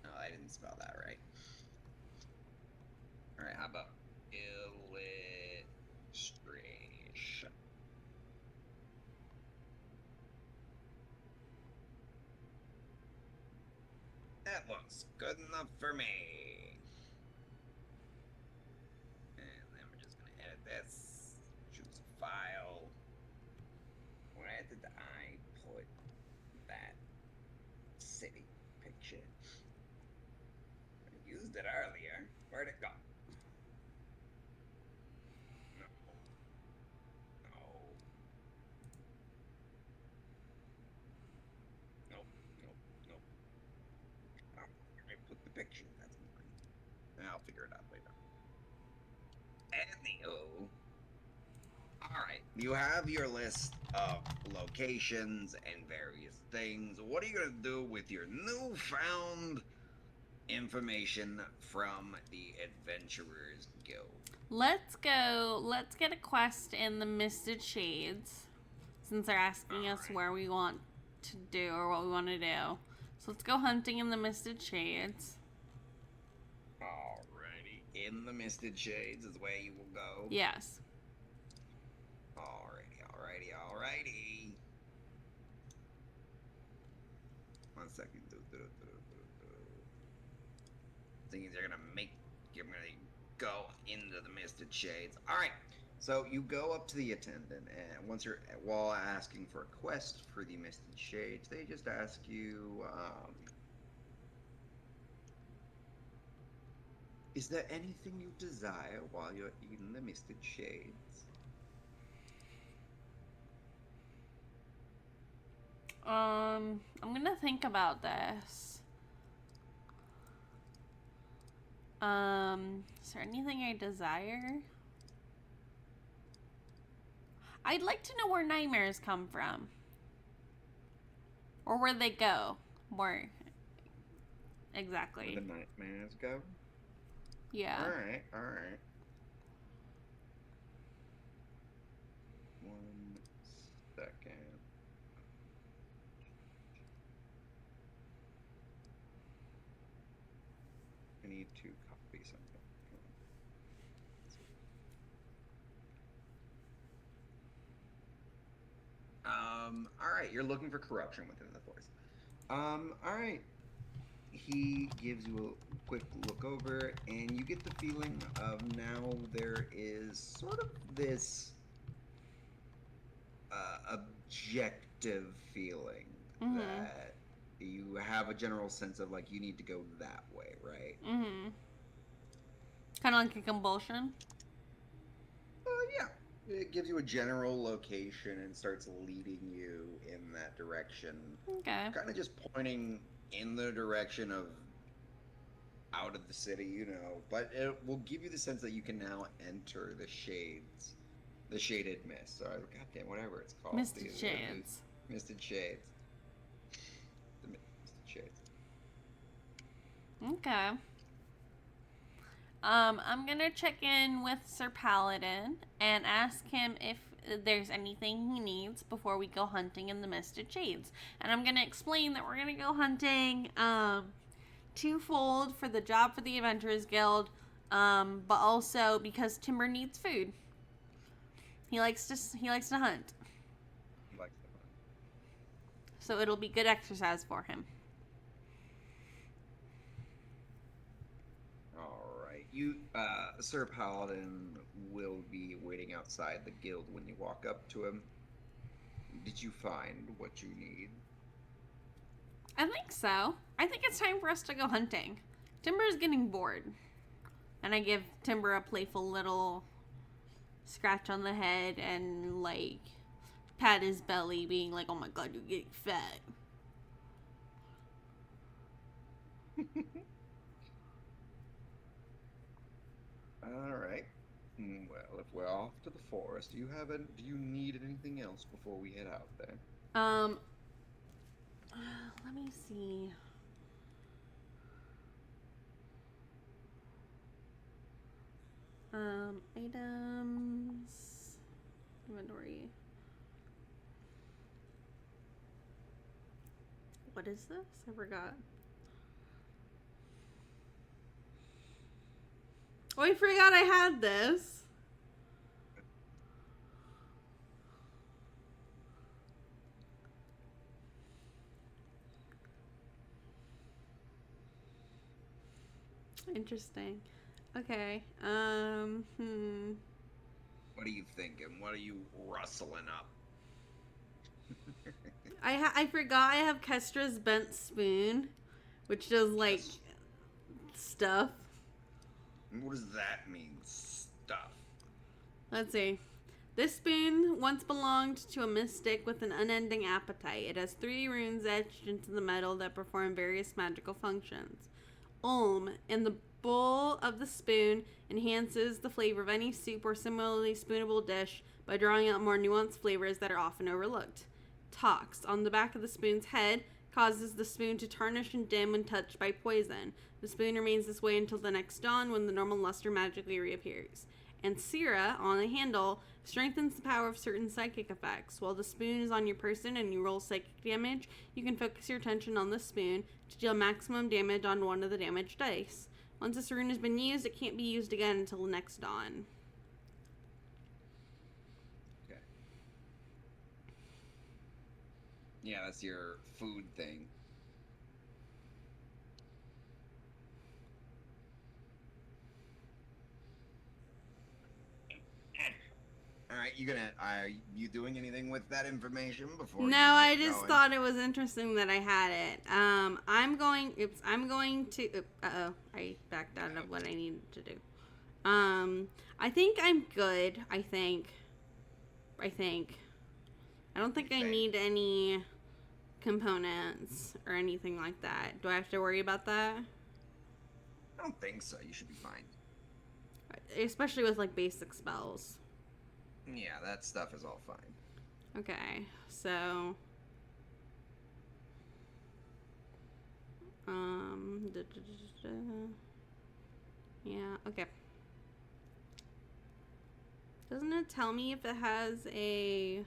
No, I didn't spell that right. Alright, how about illustration? That looks good enough for me. And then we're just gonna edit this. Choose a file. Where did I put that city picture? I used it earlier. Where'd it go? Nope. I put the picture. That's mine. I'll figure it out later. Anywho. Alright. You have your list of locations and various things. What are you going to do with your newfound information from the Adventurers Guild? Let's get a quest in the Misted Shades, since they're asking us where we want to do or what we want to do. So let's go hunting in the Misted Shades. Alrighty. In the Misted Shades is where you will go? Yes. Alrighty. 1 second. Things are you're gonna go into the Misted Shades. Alright. So you go up to the attendant, and while asking for a quest for the Misted Shades, they just ask you, is there anything you desire while you're in the Misted Shades? I'm gonna think about this. Is there anything I desire? I'd like to know where nightmares come from. Or where they go. More exactly. Where the nightmares go? Yeah. Alright. 1 second. I need to copy something. Alright, you're looking for corruption within the force. Alright. he gives you a quick look over, and you get the feeling of now there is sort of this objective feeling that you have a general sense of like you need to go that way, right? Kind of like a compulsion. Yeah. It gives you a general location and starts leading you in that direction. Okay. Kind of just pointing in the direction of out of the city, but it will give you the sense that you can now enter the shades, the shaded mist, or goddamn, whatever it's called. Misted Shades. Misted Shades. The Misted Shades. Okay. I'm gonna check in with Sir Paladin and ask him if there's anything he needs before we go hunting in the Misted Shades. And I'm gonna explain that we're gonna go hunting, twofold for the job for the Adventurers Guild, but also because Timber needs food. He likes to hunt. He likes to hunt. So it'll be good exercise for him. You, Sir Paladin will be waiting outside the guild when you walk up to him. Did you find what you need? I think so. I think it's time for us to go hunting. Timber is getting bored. And I give Timber a playful little scratch on the head and, like, pat his belly, being like, oh my god, you're getting fat. All right. Well, if we're off to the forest, do you need anything else before we head out there? Let me see. Items, inventory. What is this? I forgot. Oh, I forgot I had this. Interesting. Okay. What are you thinking? What are you rustling up? I forgot I have Kestra's bent spoon, which does like stuff. What does that mean, stuff? Let's see. This spoon once belonged to a mystic with an unending appetite. It has 3 runes etched into the metal that perform various magical functions. Ulm, in the bowl of the spoon, enhances the flavor of any soup or similarly spoonable dish by drawing out more nuanced flavors that are often overlooked. Tox, on the back of the spoon's head, causes the spoon to tarnish and dim when touched by poison. The spoon remains this way until the next dawn, when the normal luster magically reappears. And Sira, on the handle, strengthens the power of certain psychic effects. While the spoon is on your person and you roll psychic damage, you can focus your attention on the spoon to deal maximum damage on one of the damaged dice. Once this rune has been used, it can't be used again until the next dawn. Okay. Yeah, that's your food thing. Alright, are you doing anything with that information before No, I just thought it was interesting that I had it. I'm going to, I backed out of what I needed to do. I think I'm good, I don't think I need any components or anything like that. Do I have to worry about that? I don't think so, you should be fine. Especially with, like, basic spells. Yeah, that stuff is all fine. Okay, so yeah, okay. Doesn't it tell me if it has a...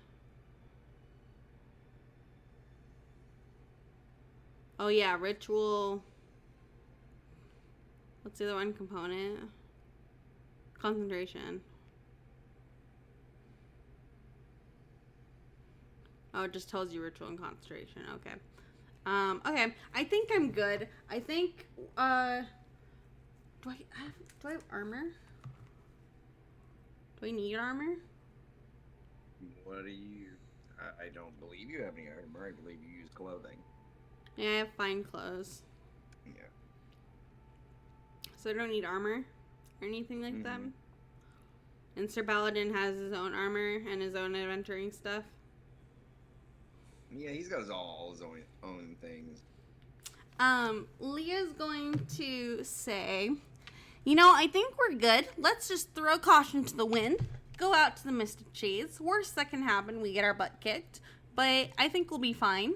Oh yeah, ritual. What's the other one component? Concentration. Oh, it just tells you ritual and concentration. Okay. Okay. I think I'm good. I think, do I have armor? Do I need armor? What do you... I don't believe you have any armor. I believe you use clothing. Yeah, I have fine clothes. Yeah. So I don't need armor or anything like that. And Sir Paladin has his own armor and his own adventuring stuff. Yeah, he's got all his own things. Leah's going to say, you know, I think we're good. Let's just throw caution to the wind. Go out to the Mystic Shades. Worst that can happen, we get our butt kicked. But I think we'll be fine.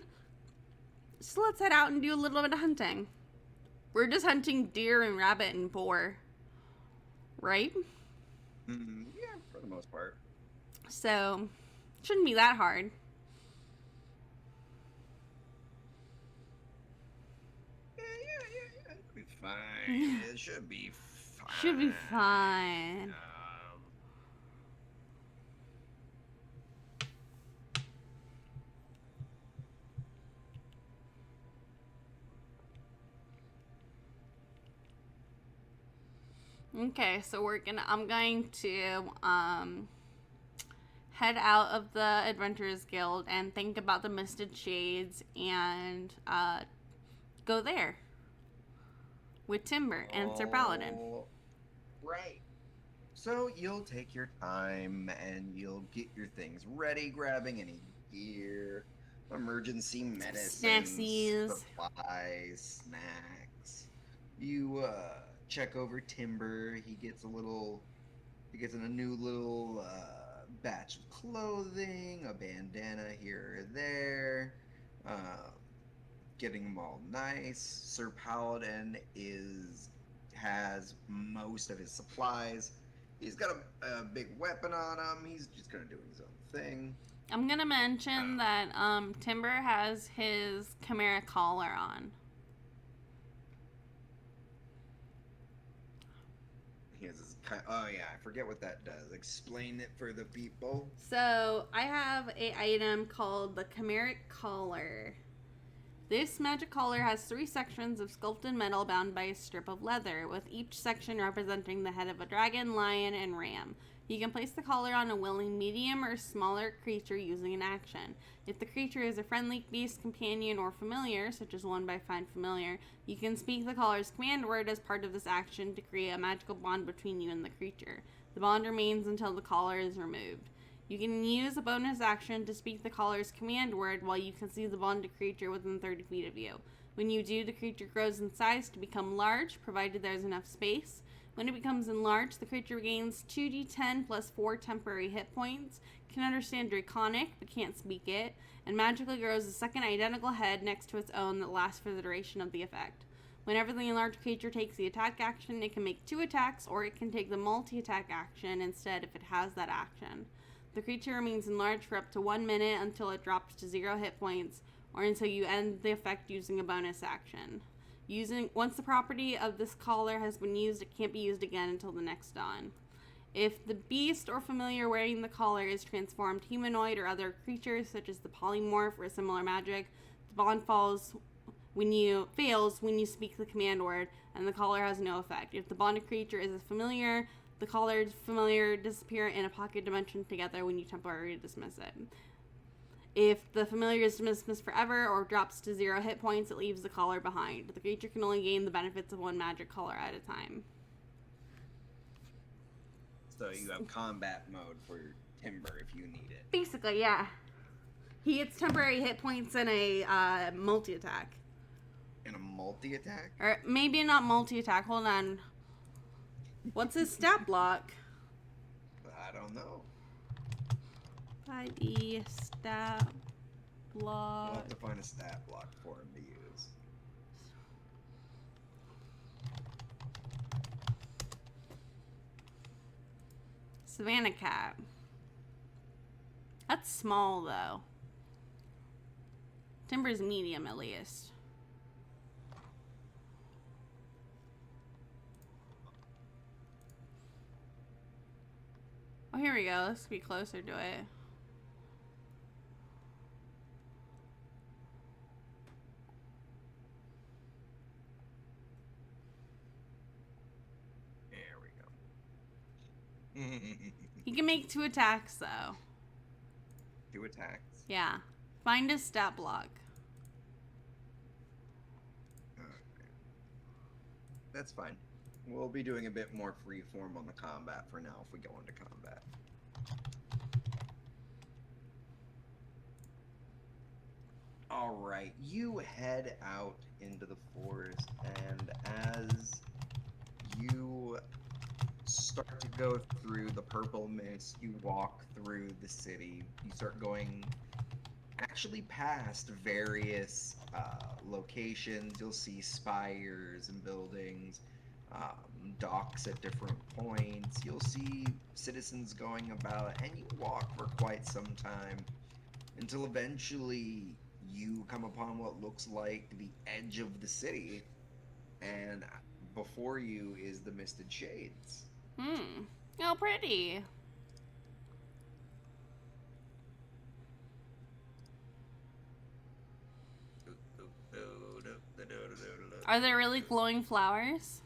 So let's head out and do a little bit of hunting. We're just hunting deer and rabbit and boar. Right? Yeah, for the most part. So, shouldn't be that hard. Yeah. It'll be fine. It should be fine. Should be fine. Okay, so I'm going to head out of the Adventurers Guild and think about the Misted Shades and go there with Timber and Sir Paladin. Right. So you'll take your time and you'll get your things ready, grabbing any gear, emergency medicines, Snacksies, supplies, snacks. You check over Timber. He gets a new little batch of clothing, a bandana here or there. Getting them all nice. Sir Paladin has most of his supplies. He's got a big weapon on him. He's just kind of doing his own thing. I'm gonna mention that Timber has his Chimera collar on. He has his oh yeah, I forget what that does. Explain it for the people. So I have an item called the Chimeric Collar. This magic collar has 3 sections of sculpted metal bound by a strip of leather, with each section representing the head of a dragon, lion, and ram. You can place the collar on a willing medium or smaller creature using an action. If the creature is a friendly beast, companion, or familiar, such as one by Find Familiar, you can speak the collar's command word as part of this action to create a magical bond between you and the creature. The bond remains until the collar is removed. You can use a bonus action to speak the collar's command word while you can see the bonded creature within 30 feet of you. When you do, the creature grows in size to become large, provided there is enough space. When it becomes enlarged, the creature gains 2d10 plus 4 temporary hit points, can understand Draconic but can't speak it, and magically grows a second identical head next to its own that lasts for the duration of the effect. Whenever the enlarged creature takes the attack action, it can make 2 attacks, or it can take the multi-attack action instead if it has that action. The creature remains enlarged for up to 1 minute until it drops to 0 hit points, or until you end the effect using a bonus action. Once the property of this collar has been used, it can't be used again until the next dawn. If the beast or familiar wearing the collar is transformed humanoid or other creatures, such as the polymorph or similar magic, the bond fails when you speak the command word, and the collar has no effect. If the bonded creature is a familiar, the collar's familiar disappear in a pocket dimension together when you temporarily dismiss it. If the familiar is dismissed forever or drops to 0 hit points, it leaves the collar behind. The creature can only gain the benefits of 1 magic collar at a time. So you have combat mode for Timber if you need it. Basically, yeah. He gets temporary hit points in a multi-attack. In a multi-attack? Or maybe not multi-attack. Hold on. What's his stat block? I don't know. 5e stat block. We'll have to find a stat block for him to use. Savannah Cat. That's small, though. Timber's medium, at least. Oh, here we go. Let's be closer to it. He can make 2 attacks, though. 2 attacks. Yeah. Find a stat block. That's fine. We'll be doing a bit more freeform on the combat for now if we go into combat. Alright, you head out into the forest, and as you start to go through the purple mist, you walk through the city, you start going actually past various locations. You'll see spires and buildings, docks at different points. You'll see citizens going about, and you walk for quite some time until eventually you come upon what looks like the edge of the city, and before you is the Misted Shades. Oh, pretty. Are there really glowing flowers?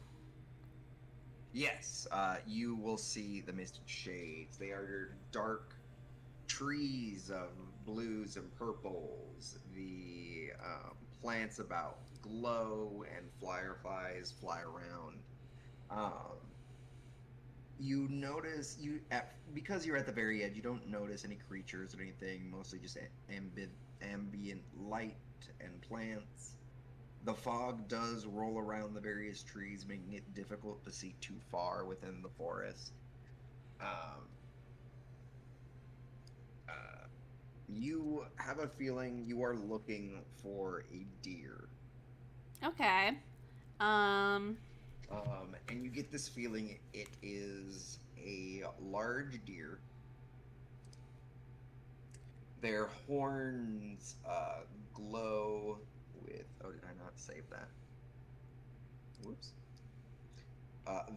Yes, you will see the Misted Shades. They are dark trees of blues and purples. The plants about glow, and fireflies fly around. You notice because you're at the very edge, you don't notice any creatures or anything. Mostly just ambient light and plants. The fog does roll around the various trees, making it difficult to see too far within the forest. You have a feeling you are looking for a deer. Okay. And you get this feeling it is a large deer. Their horns glow with... Oh, did I not save that? Whoops.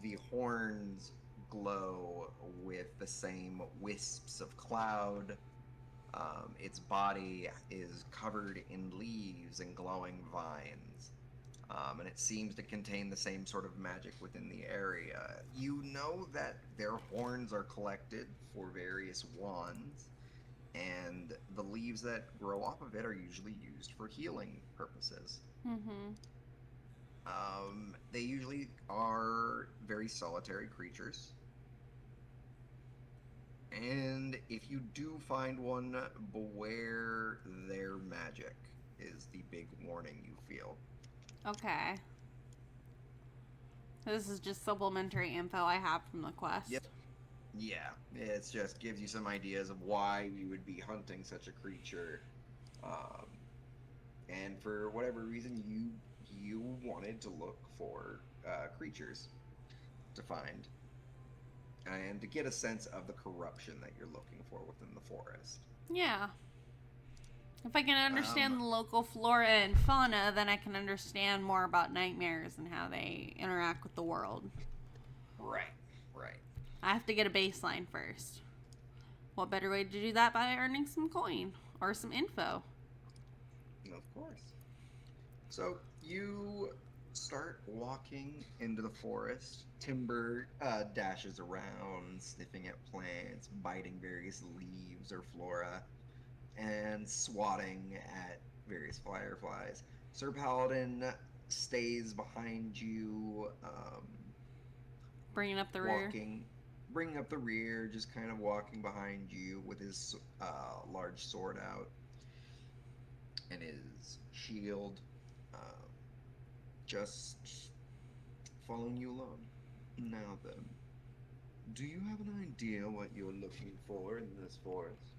The horns glow with the same wisps of cloud. Its body is covered in leaves and glowing vines. And it seems to contain the same sort of magic within the area. You know that their horns are collected for various wands, and the leaves that grow off of it are usually used for healing purposes. They usually are very solitary creatures. And if you do find one, beware their magic is the big warning you feel. Okay. This is just supplementary info I have from the quest. Yep. Yeah, it just gives you some ideas of why you would be hunting such a creature. And for whatever reason, you wanted to look for creatures to find. And to get a sense of the corruption that you're looking for within the forest. Yeah. If I can understand the local flora and fauna, then I can understand more about nightmares and how they interact with the world. Right. I have to get a baseline first. What better way to do that by earning some coin or some info? Of course. So you start walking into the forest. Timber dashes around, sniffing at plants, biting various leaves or flora, and swatting at various fireflies. Sir Paladin stays behind you, Bringing up the bringing up the rear, just kind of walking behind you with his large sword out and his shield, just following you along. Now then, do you have an idea what you're looking for in this forest?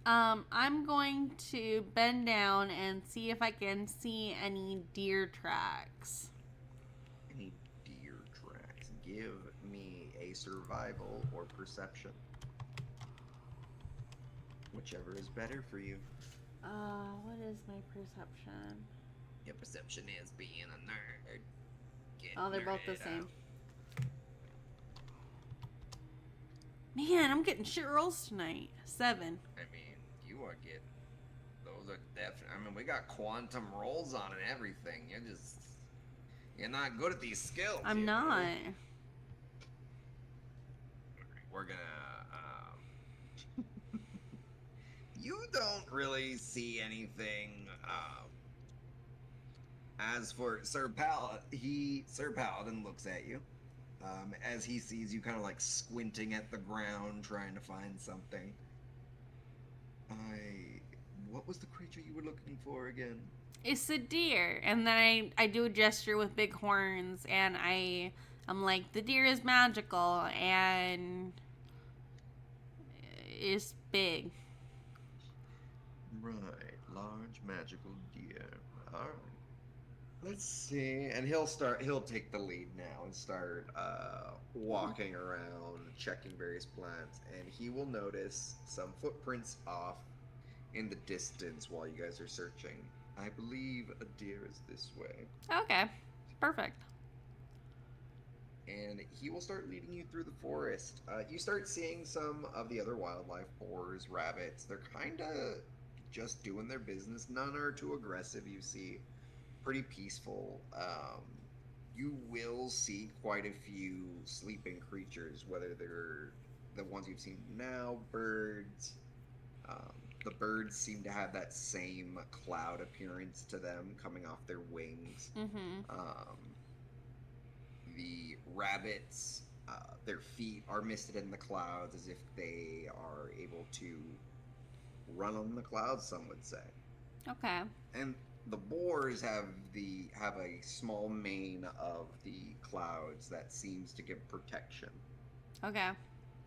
I'm going to bend down and see if I can see any deer tracks. Any deer tracks? Give me a survival or perception. Whichever is better for you. What is my perception? Your perception is being a nerd. Oh, they're both the same. Man, I'm getting shit rolls tonight. 7. I mean, you are getting... Those are definitely... I mean, we got quantum rolls on and everything. You're not good at these skills. I'm not. we're gonna. You don't really see anything. As for Sir Paladin looks at you. As he sees you kind of like squinting at the ground, trying to find something. What was the creature you were looking for again? It's a deer, and then I do a gesture with big horns, and I'm like, the deer is magical and is big. Right, large magical deer. All right. Let's see, and he'll take the lead now and start walking around, checking various plants, and he will notice some footprints off in the distance while you guys are searching. I believe a deer is this way. Okay, perfect. And he will start leading you through the forest. You start seeing some of the other wildlife, boars, rabbits. They're kind of just doing their business. None are too aggressive, you see. Pretty peaceful. You will see quite a few sleeping creatures, whether they're the ones you've seen now, birds. The birds seem to have that same cloud appearance to them coming off their wings. Mm-hmm. The rabbits, their feet are misted in the clouds as if they are able to run on the clouds, some would say. Okay. And the boars have a small mane of the clouds that seems to give protection. Okay.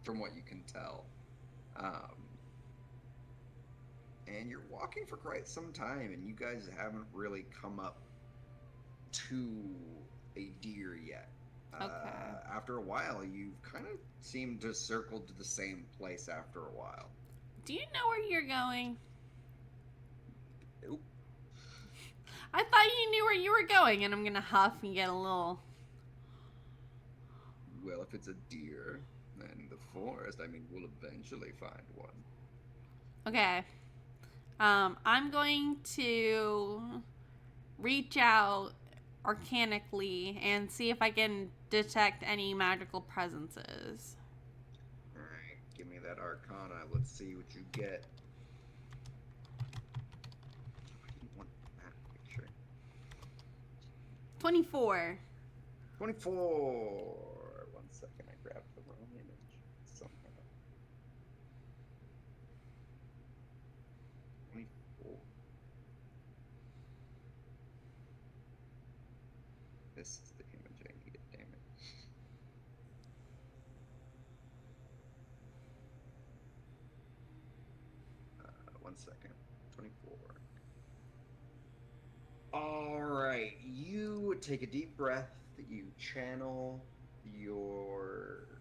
From what you can tell. And you're walking for quite some time, and you guys haven't really come up to a deer yet. Okay. After a while, you kind of seem to circle to the same place after a while. Do you know where you're going? Nope. I thought you knew where you were going, and I'm gonna huff and get a little. Well, if it's a deer in the forest, I mean, we'll eventually find one. Okay. I'm going to reach out organically and see if I can detect any magical presences. Alright, give me that arcana. Let's see what you get. I want that picture. 24. 24! 1 second, I grabbed the wrong image somehow. 24. This is the image I needed, damn it. 1 second. 24. Alright, you take a deep breath, you channel your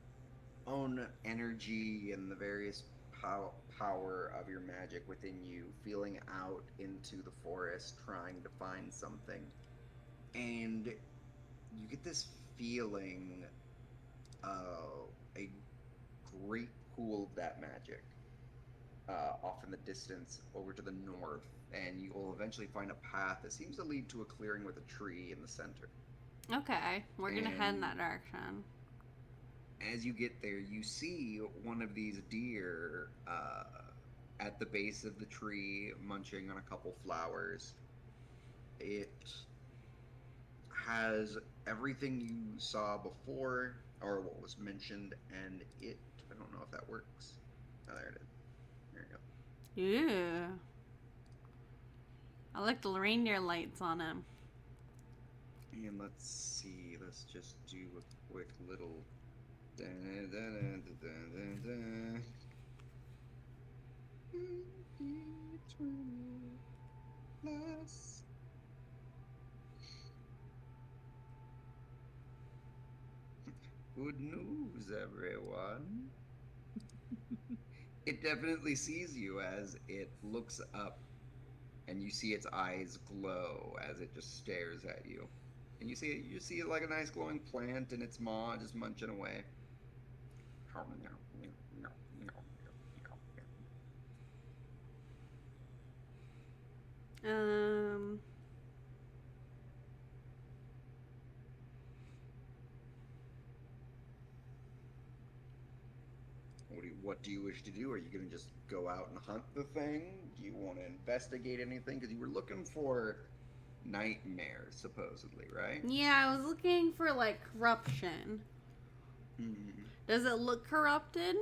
own energy and the various power of your magic within you, feeling out into the forest, trying to find something. And you get this feeling of a great pool of that magic off in the distance over to the north, and you will eventually find a path that seems to lead to a clearing with a tree in the center. Okay, we're gonna head in that direction. As you get there, you see one of these deer at the base of the tree munching on a couple flowers. It has everything you saw before, or what was mentioned, and I don't know if that works. Oh, there it is. There you go. Ew. I like the reindeer lights on him. And let's see, let's just do a quick little plus. Good news, everyone. It definitely sees you as it looks up, and you see its eyes glow as it just stares at you. And you see it like a nice glowing plant in its maw, just munching away. what do you wish to do? Are you going to just go out and hunt the thing? Do you want to investigate anything? Because you were looking for nightmares, supposedly, right? Yeah, I was looking for, like, corruption. Hmm. Does it look corrupted?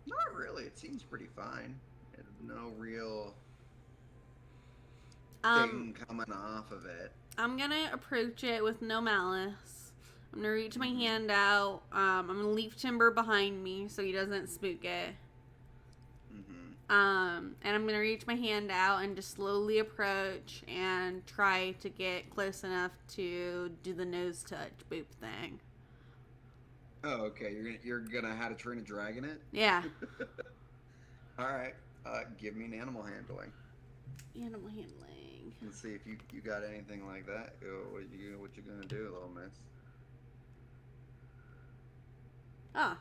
Not really. It seems pretty fine. There's no real thing coming off of it. I'm gonna approach it with no malice. I'm gonna reach my Mhm. hand out. I'm gonna leave Timber behind me so he doesn't spook it. Mhm. And I'm gonna reach my hand out and just slowly approach and try to get close enough to do the nose touch boop thing. Oh, okay. You're gonna how to train a dragon it? Yeah. All right. Give me an animal handling. Animal handling. Let's see if you got anything like that. What you gonna do, little miss? Ah.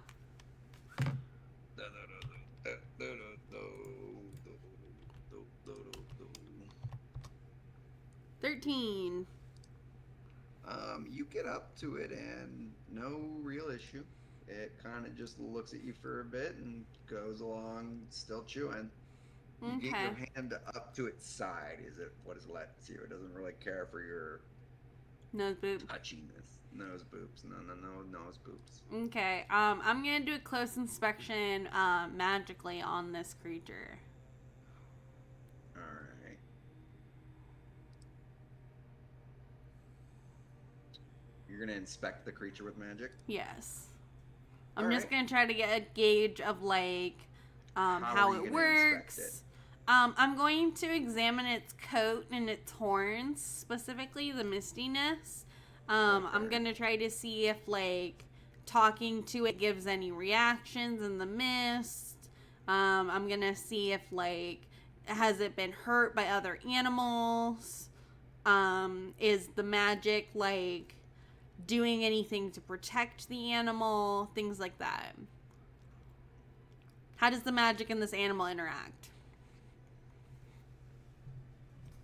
13. You get up to it and no real issue. It kind of just looks at you for a bit and goes along, still chewing. You get your hand up to its side, is it what it lets you. It doesn't really care for your Nose boop. touchiness. Nose boops. No nose boops. Okay. I'm gonna do a close inspection magically on this creature. Alright. You're gonna inspect the creature with magic? Yes. I'm just Alright. gonna try to get a gauge of like how it works. I'm going to examine its coat and its horns, specifically the mistiness. I'm gonna try to see if like talking to it gives any reactions in the mist. I'm gonna see if like has it been hurt by other animals. Is the magic like doing anything to protect the animal? Things like that. How does the magic in this animal interact?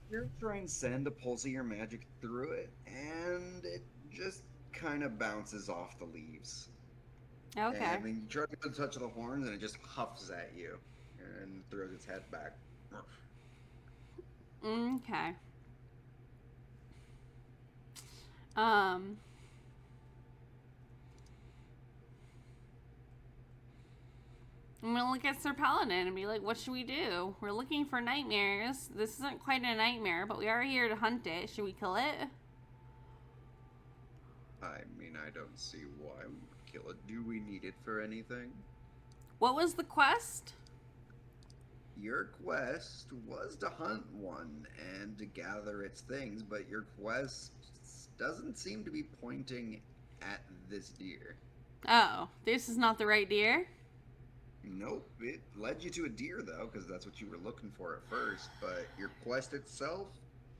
You're trying to send a pulse of your magic through it, and it just kind of bounces off the leaves. Okay. And then you try to touch the horns, and it just huffs at you and throws its head back. Okay. I'm gonna look at Sir Paladin and be like, what should we do? We're looking for nightmares. This isn't quite a nightmare, but we are here to hunt it. Should we kill it? I mean, I don't see why we would kill it. Do we need it for anything? What was the quest? Your quest was to hunt one and to gather its things, but your quest doesn't seem to be pointing at this deer. Oh, this is not the right deer? Nope, it led you to a deer though, because that's what you were looking for at first, but your quest itself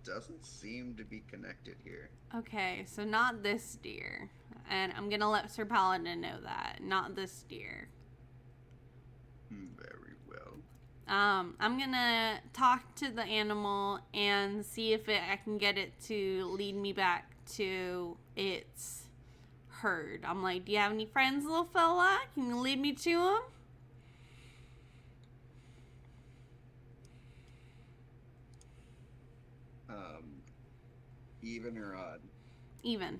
doesn't seem to be connected here. Okay, so not this deer. And I'm gonna let Sir Paladin know that. Not this deer. Very well. I'm gonna talk to the animal and see if I can get it to lead me back to its herd. I'm like, do you have any friends, little fella? Can you lead me to them? Even or odd? Even.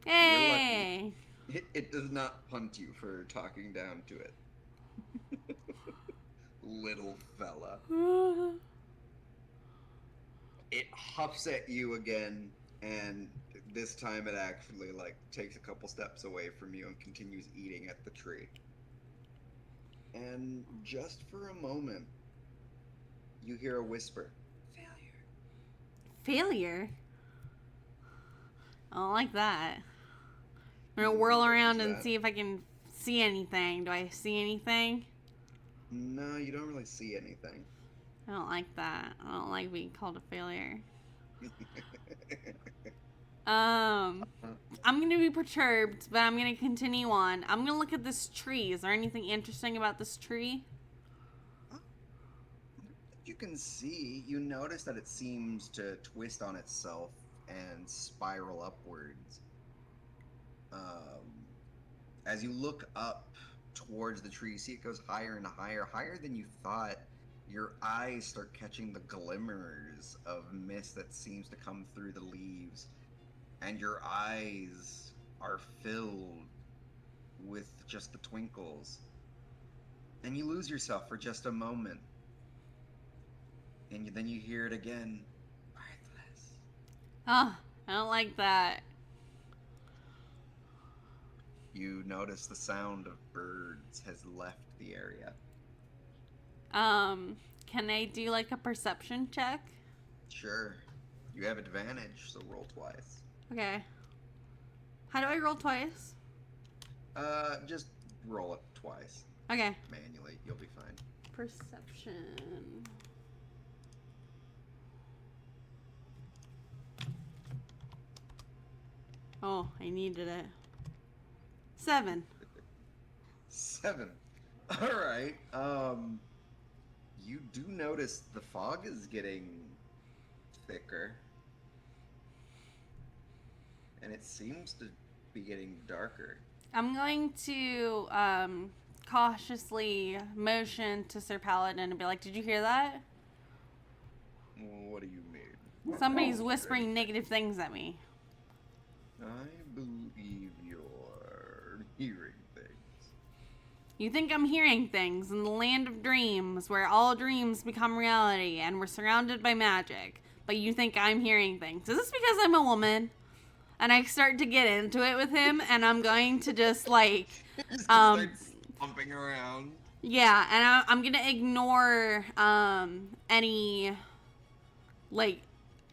Hey! It does not punt you for talking down to it. Little fella. It huffs at you again, and this time it actually like takes a couple steps away from you and continues eating at the tree. And just for a moment, you hear a whisper. Failure? I don't like that. I'm gonna whirl around and see if I can see anything. Do I see anything? No, you don't really see anything. I don't like that. I don't like being called a failure. I'm gonna be perturbed, but I'm gonna continue on. I'm gonna look at this tree. Is there anything interesting about this tree? You can see, you notice that it seems to twist on itself and spiral upwards. As you look up towards the tree, you see it goes higher and higher, higher than you thought. Your eyes start catching the glimmers of mist that seems to come through the leaves, and your eyes are filled with just the twinkles. And you lose yourself for just a moment. And then you hear it again. Worthless. Oh, I don't like that. You notice the sound of birds has left the area. Can I do like a perception check? Sure. You have advantage, so roll twice. Okay. How do I roll twice? Just roll it twice. Okay. Manually, you'll be fine. Perception. Oh, I needed it. 7. 7. Alright, you do notice the fog is getting thicker. And it seems to be getting darker. I'm going to cautiously motion to Sir Paladin and be like, did you hear that? What do you mean? Somebody's whispering negative things at me. I believe you're hearing things. You think I'm hearing things in the land of dreams where all dreams become reality and we're surrounded by magic, but you think I'm hearing things. Is this because I'm a woman? And I start to get into it with him, and I'm going to just like, pumping around. Yeah, and I'm gonna ignore any like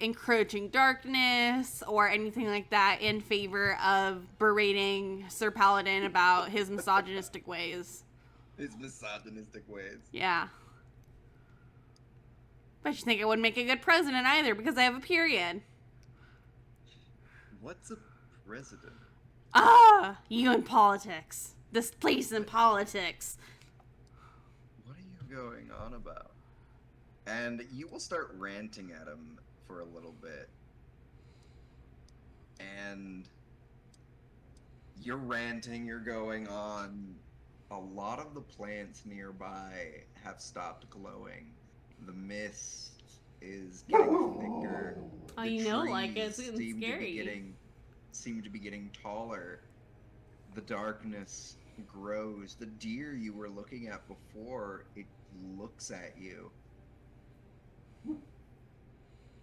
encroaching darkness or anything like that in favor of berating Sir Paladin about his misogynistic ways. His misogynistic ways. Yeah. But you think I wouldn't make a good president either because I have a period. What's a president? You in politics. This place in politics. What are you going on about? And you will start ranting at him for a little bit. And you're ranting, you're going on. A lot of the plants nearby have stopped glowing. The mist is getting thicker. Oh, The you know, like trees it's getting scary. seem to be getting taller. The darkness grows. The deer you were looking at before, it looks at you.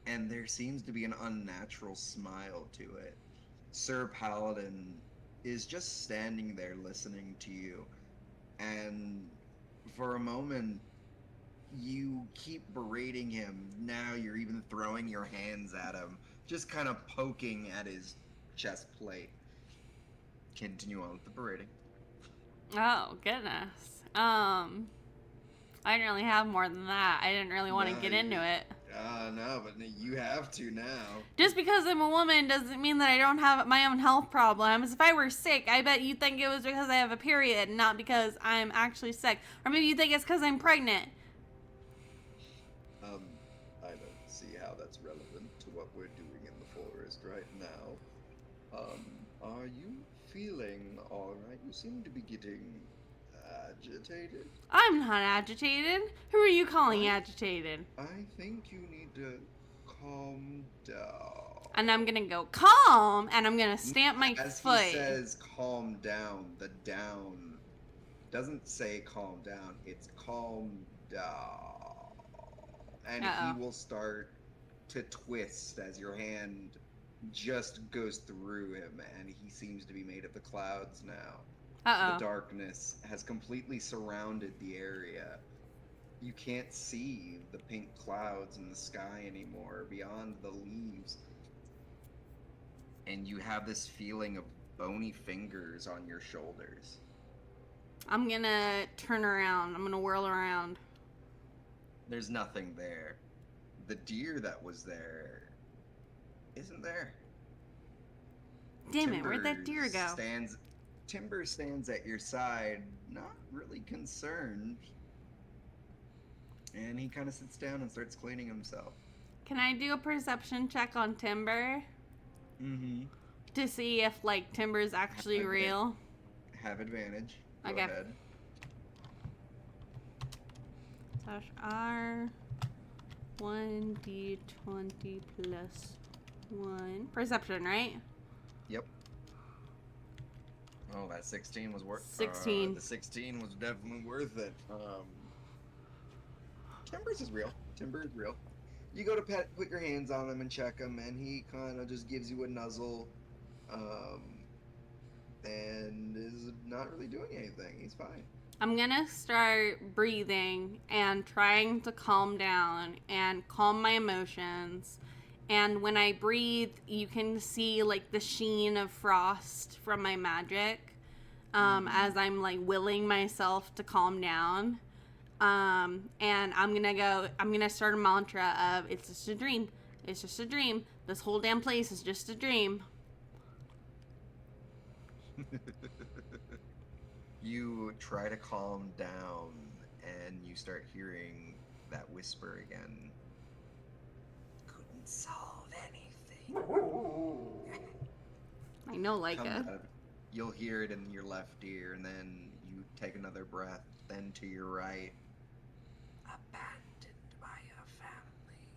And there seems to be an unnatural smile to it. Sir Paladin is just standing there listening to you. And for a moment, you keep berating him. Now you're even throwing your hands at him, just kind of poking at his chest plate. Continue on with the berating. Oh, goodness. I didn't really have more than that. I didn't really want to get into it. No, but you have to now. Just because I'm a woman doesn't mean that I don't have my own health problems. If I were sick, I bet you'd think it was because I have a period, not because I'm actually sick. Or maybe you think it's because I'm pregnant. I don't see how that's relevant to what we're doing in the forest right now. Are you feeling alright? You seem to be getting agitated. I'm not agitated. Who are you calling agitated? I think you need to calm down. And I'm gonna go calm, and I'm gonna stamp my As foot. he says calm down, the down doesn't say calm down, it's calm down. And he will start to twist as your hand just goes through him, and he seems to be made of the clouds now. The darkness has completely surrounded the area. You can't see the pink clouds in the sky anymore beyond the leaves. And you have this feeling of bony fingers on your shoulders. I'm gonna turn around. I'm gonna whirl around. There's nothing there. The deer that was there isn't there. Damn it, where'd that deer go? Timber stands at your side, not really concerned. And he kind of sits down and starts cleaning himself. Can I do a perception check on Timber? Mm-hmm. to see if, like, timber's actually real? Have advantage. Go Okay. ahead. /R 1d20 plus 1. Perception, right? Yep. Oh, that 16 was worth 16. The 16 was definitely worth it. Timbers is real. Timber is real. You go to put your hands on him and check him, and he kind of just gives you a nuzzle, and is not really doing anything. He's fine. I'm gonna start breathing and trying to calm down and calm my emotions. And when I breathe, you can see like the sheen of frost from my magic as I'm like willing myself to calm down. And I'm gonna start a mantra of, it's just a dream. It's just a dream. This whole damn place is just a dream. You try to calm down, and you start hearing that whisper again. Couldn't solve anything. I know, like You'll hear it in your left ear, and then you take another breath. Then to your right, abandoned by a family.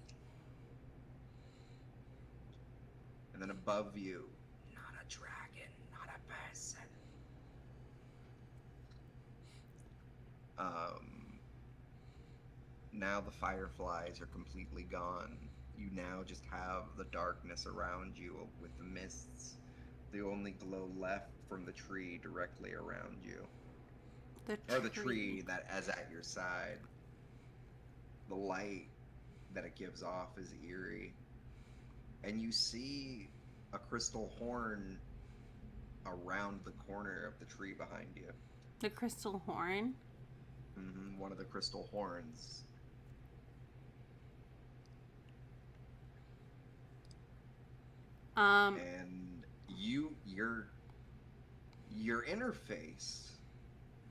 And then above you, not a dragon, not a person. Now the fireflies are completely gone. You now just have the darkness around you with the mists. The only glow left from the tree directly around you. The tree that is at your side. The light that it gives off is eerie. And you see a crystal horn around the corner of the tree behind you. The crystal horn? Mm-hmm, one of the crystal horns. And your interface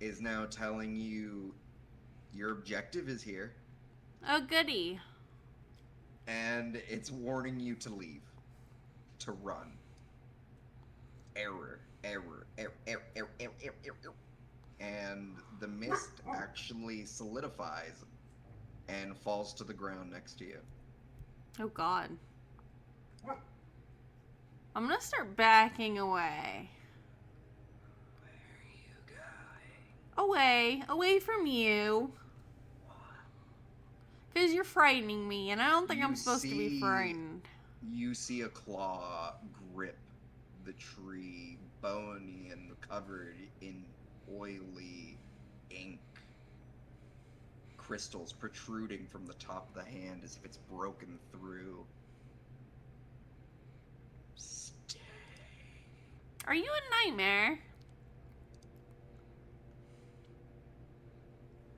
is now telling you your objective is here. Oh, goody. And it's warning you to leave. To run. Error. And the mist actually solidifies and falls to the ground next to you. Oh, God. I'm gonna start backing away. Where are you going? Away from you. Because you're frightening me, and I don't think I'm supposed to be frightened. You see a claw grip the tree, bony and covered in oily ink. Crystals protruding from the top of the hand as if it's broken through. Stay. Are you a nightmare?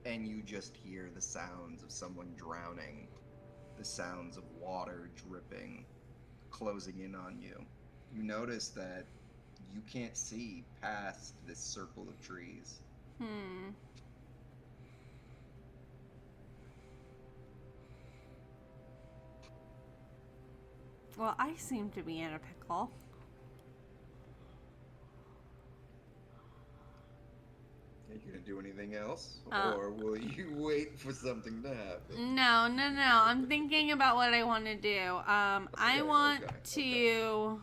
And you just hear the sounds of someone drowning, the sounds of water dripping, closing in on you. You notice that you can't see past this circle of trees. Well, I seem to be in a pickle. Are you gonna do anything else? Or will you wait for something to happen? No. I'm thinking about what I want to do. I want to...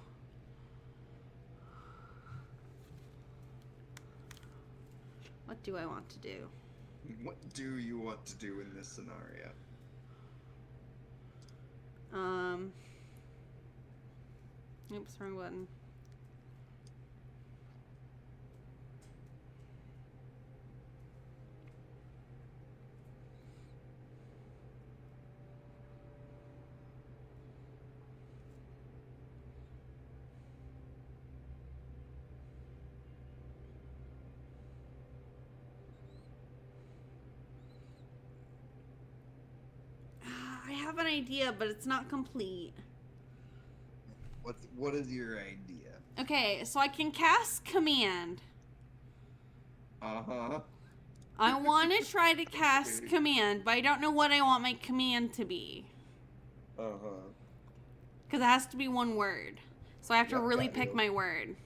What do I want to do? What do you want to do in this scenario? Oops, wrong button. I have an idea, but it's not complete. What is your idea? Okay, so I can cast command. Uh-huh. I want to try to cast command, but I don't know what I want my command to be. Uh-huh. Because it has to be one word. So I have to Yep, really got pick you. my word.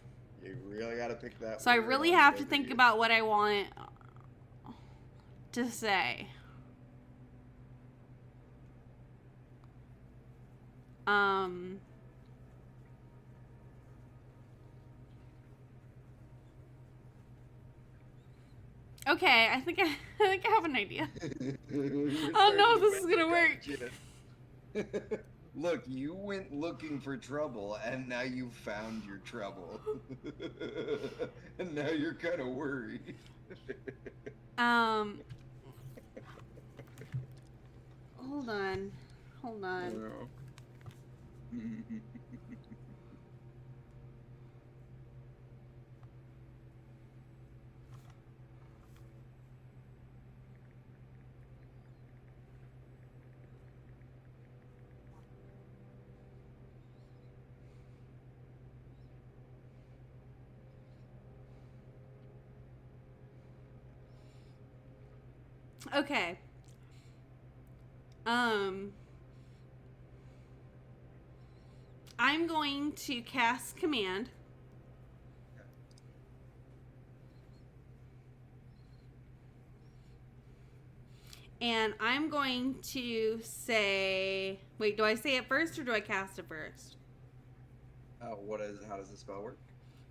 You really gotta pick that. So I word really on have to whatever think you- about what I want to say. Okay, I think I think I have an idea. You're Oh no, starting to this is win gonna the work. gotcha. Look, you went looking for trouble, and now you found your trouble. And now you're kind of worried. Um, hold on, hold on. Okay. I'm going to cast command. And I'm going to say, wait, do I say it first or do I cast it first? How does the spell work?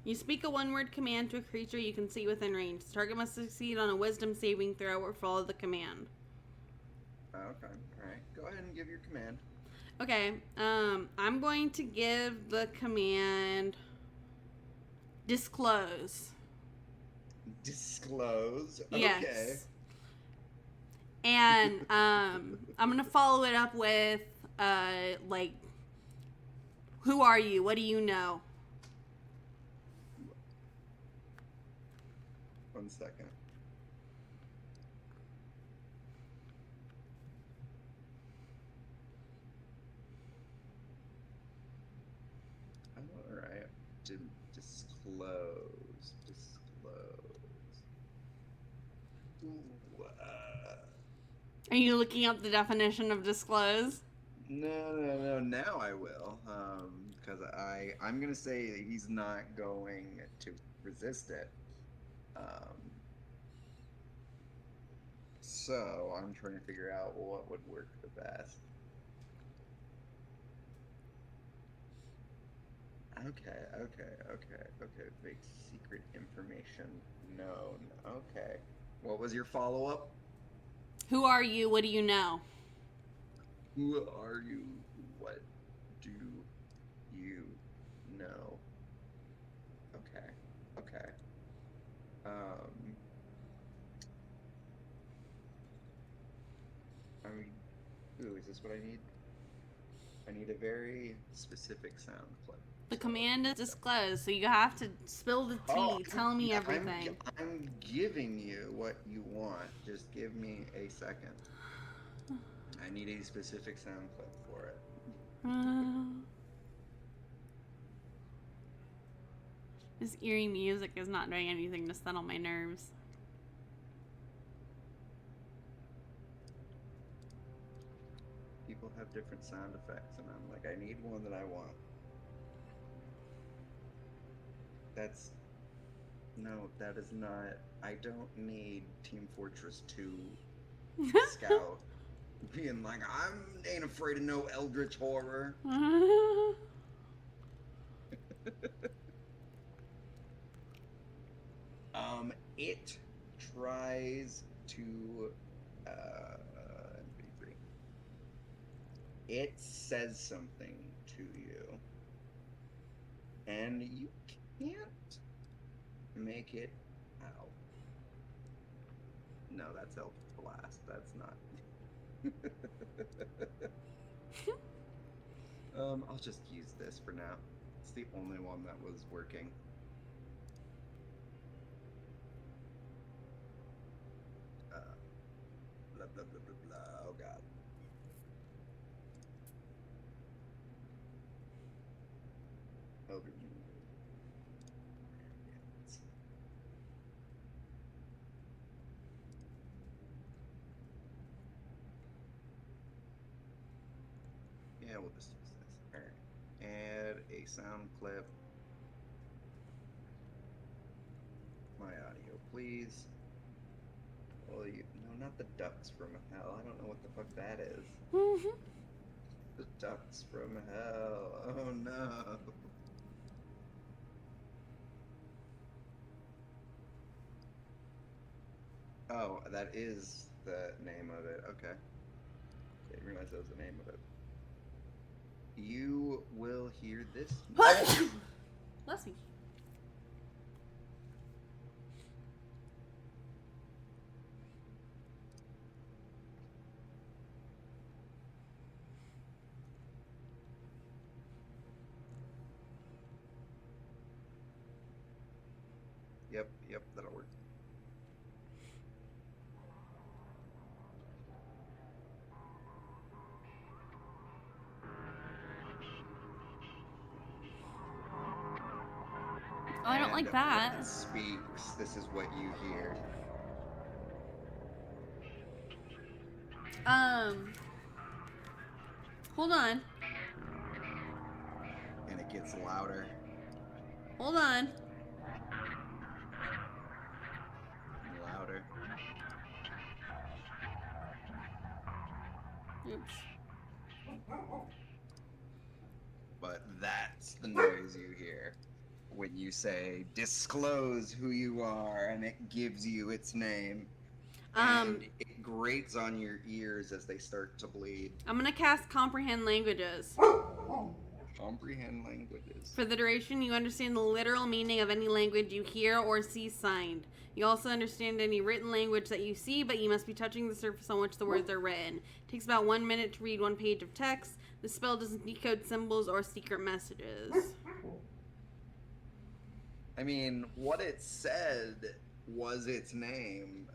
You speak a one-word command to a creature you can see within range. The target must succeed on a wisdom saving throw or follow the command. Okay, alright. Go ahead and give your command. Okay, I'm going to give the command disclose. Disclose. Okay. Yes. And I'm gonna follow it up with like, who are you? What do you know? 1 second. Alright. Disclose. Ooh, Are you looking up the definition of disclose? no. Now I will. Because I'm gonna say that he's not going to resist it. So I'm trying to figure out what would work the best. Okay. Big secret information known. Okay. What was your follow-up? Who are you? What do you know? Who are you? What do you know? Okay. I mean, ooh, is this what I need? I need a very specific sound clip. The command is disclose, so you have to spill the tea. Tell me everything. I'm giving you what you want. Just give me a second. I need a specific sound clip for it. This eerie music is not doing anything to settle my nerves. People have different sound effects, and I'm like, I need one that I want. That is not. I don't need Team Fortress 2 Scout being like, ain't afraid of no eldritch horror. It tries to. It says something to you, and you can't make it out. No, that's Elf Blast. That's not. I'll just use this for now. It's the only one that was working. Blah, blah, blah, blah, blah. Oh, God. Eldritch. Yeah, we'll just use this. Alright. Add a a sound clip. My audio, please. Oh, no, not the ducks from hell. I don't know what the fuck that is. The ducks from hell. Oh no. Oh, that is the name of it. Okay. Didn't realize that was the name of it. You will hear this. Bless me. Yep, that'll work. Oh, I don't like that. When it speaks, this is what you hear. Hold on. And it gets louder. Hold on. And louder. Oops. But that's the noise you hear when you say, disclose who you are, and it gives you its name. And it grates on your ears as they start to bleed. I'm gonna cast Comprehend Languages. Comprehend languages. For the duration, you understand the literal meaning of any language you hear or see signed. You also understand any written language that you see, but you must be touching the surface on which the words are written. It takes about 1 minute to read 1 page of text. The spell doesn't decode symbols or secret messages. I mean, what it said was its name.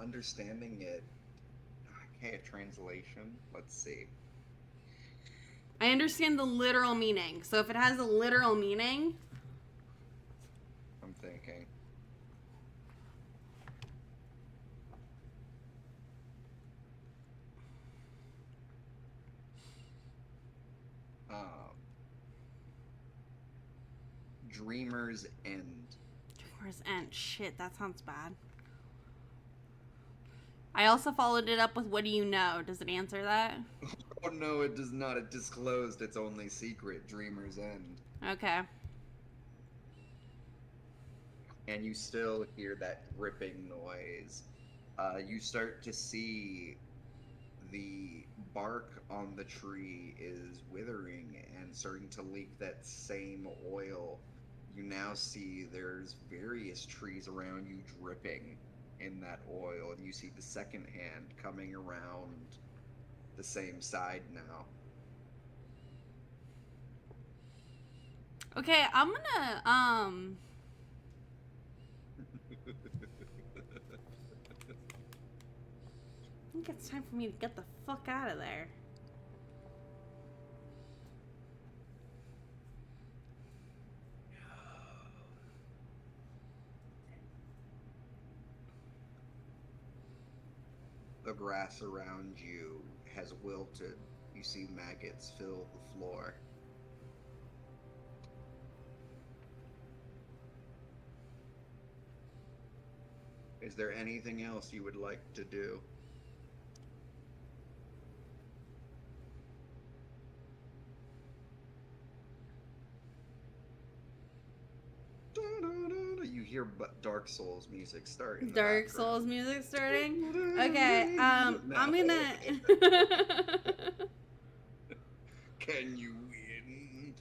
Understanding it. Okay, a translation. Let's see. I understand the literal meaning. So if it has a literal meaning... I'm thinking. Dreamer's End. Dreamer's End. Shit, that sounds bad. I also followed it up with, what do you know? Does it answer that? Oh no, it does not. It disclosed its only secret, Dreamer's End. Okay. And you still hear that gripping noise. You start to see the bark on the tree is withering and starting to leak that same oil. You now see there's various trees around you dripping in that oil, and you see the second hand coming around the same side now. Okay, I'm gonna, I think it's time for me to get the fuck out of there. The grass around you has wilted. You see maggots fill the floor. Is there anything else you would like to do? You hear Dark Souls music starting. Dark Souls music starting? Okay, I'm gonna... Can you win?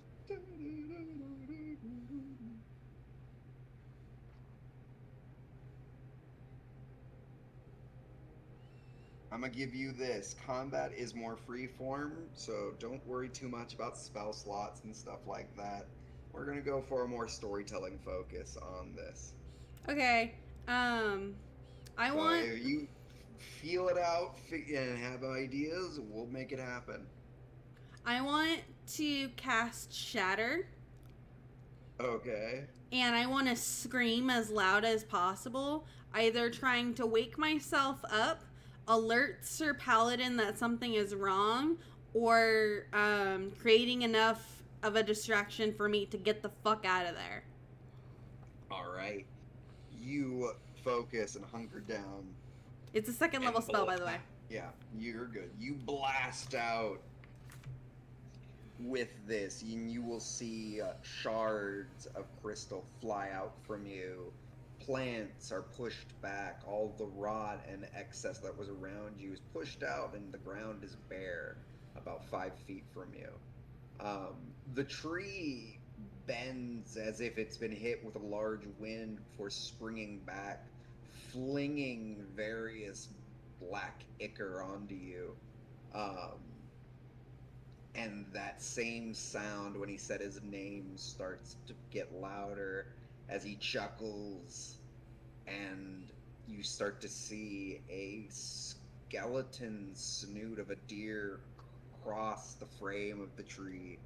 I'm gonna give you this. Combat is more freeform, so don't worry too much about spell slots and stuff like that. We're gonna go for a more storytelling focus on this. Okay, I want... If you feel it out and have ideas, we'll make it happen. I want to cast Shatter. Okay. And I want to scream as loud as possible, either trying to wake myself up, alert Sir Paladin that something is wrong, or creating enough of a distraction for me to get the fuck out of there. All right. You focus and hunker down. It's a second level spell, by the way. Yeah, you're good. You blast out with this, and you will see shards of crystal fly out from you. Plants are pushed back. All the rot and excess that was around you is pushed out, and the ground is bare about 5 feet from you. The tree bends as if it's been hit with a large wind before springing back, flinging various black ichor onto you. And that same sound when he said his name starts to get louder as he chuckles, and you start to see a skeleton snoot of a deer cross the frame of the tree.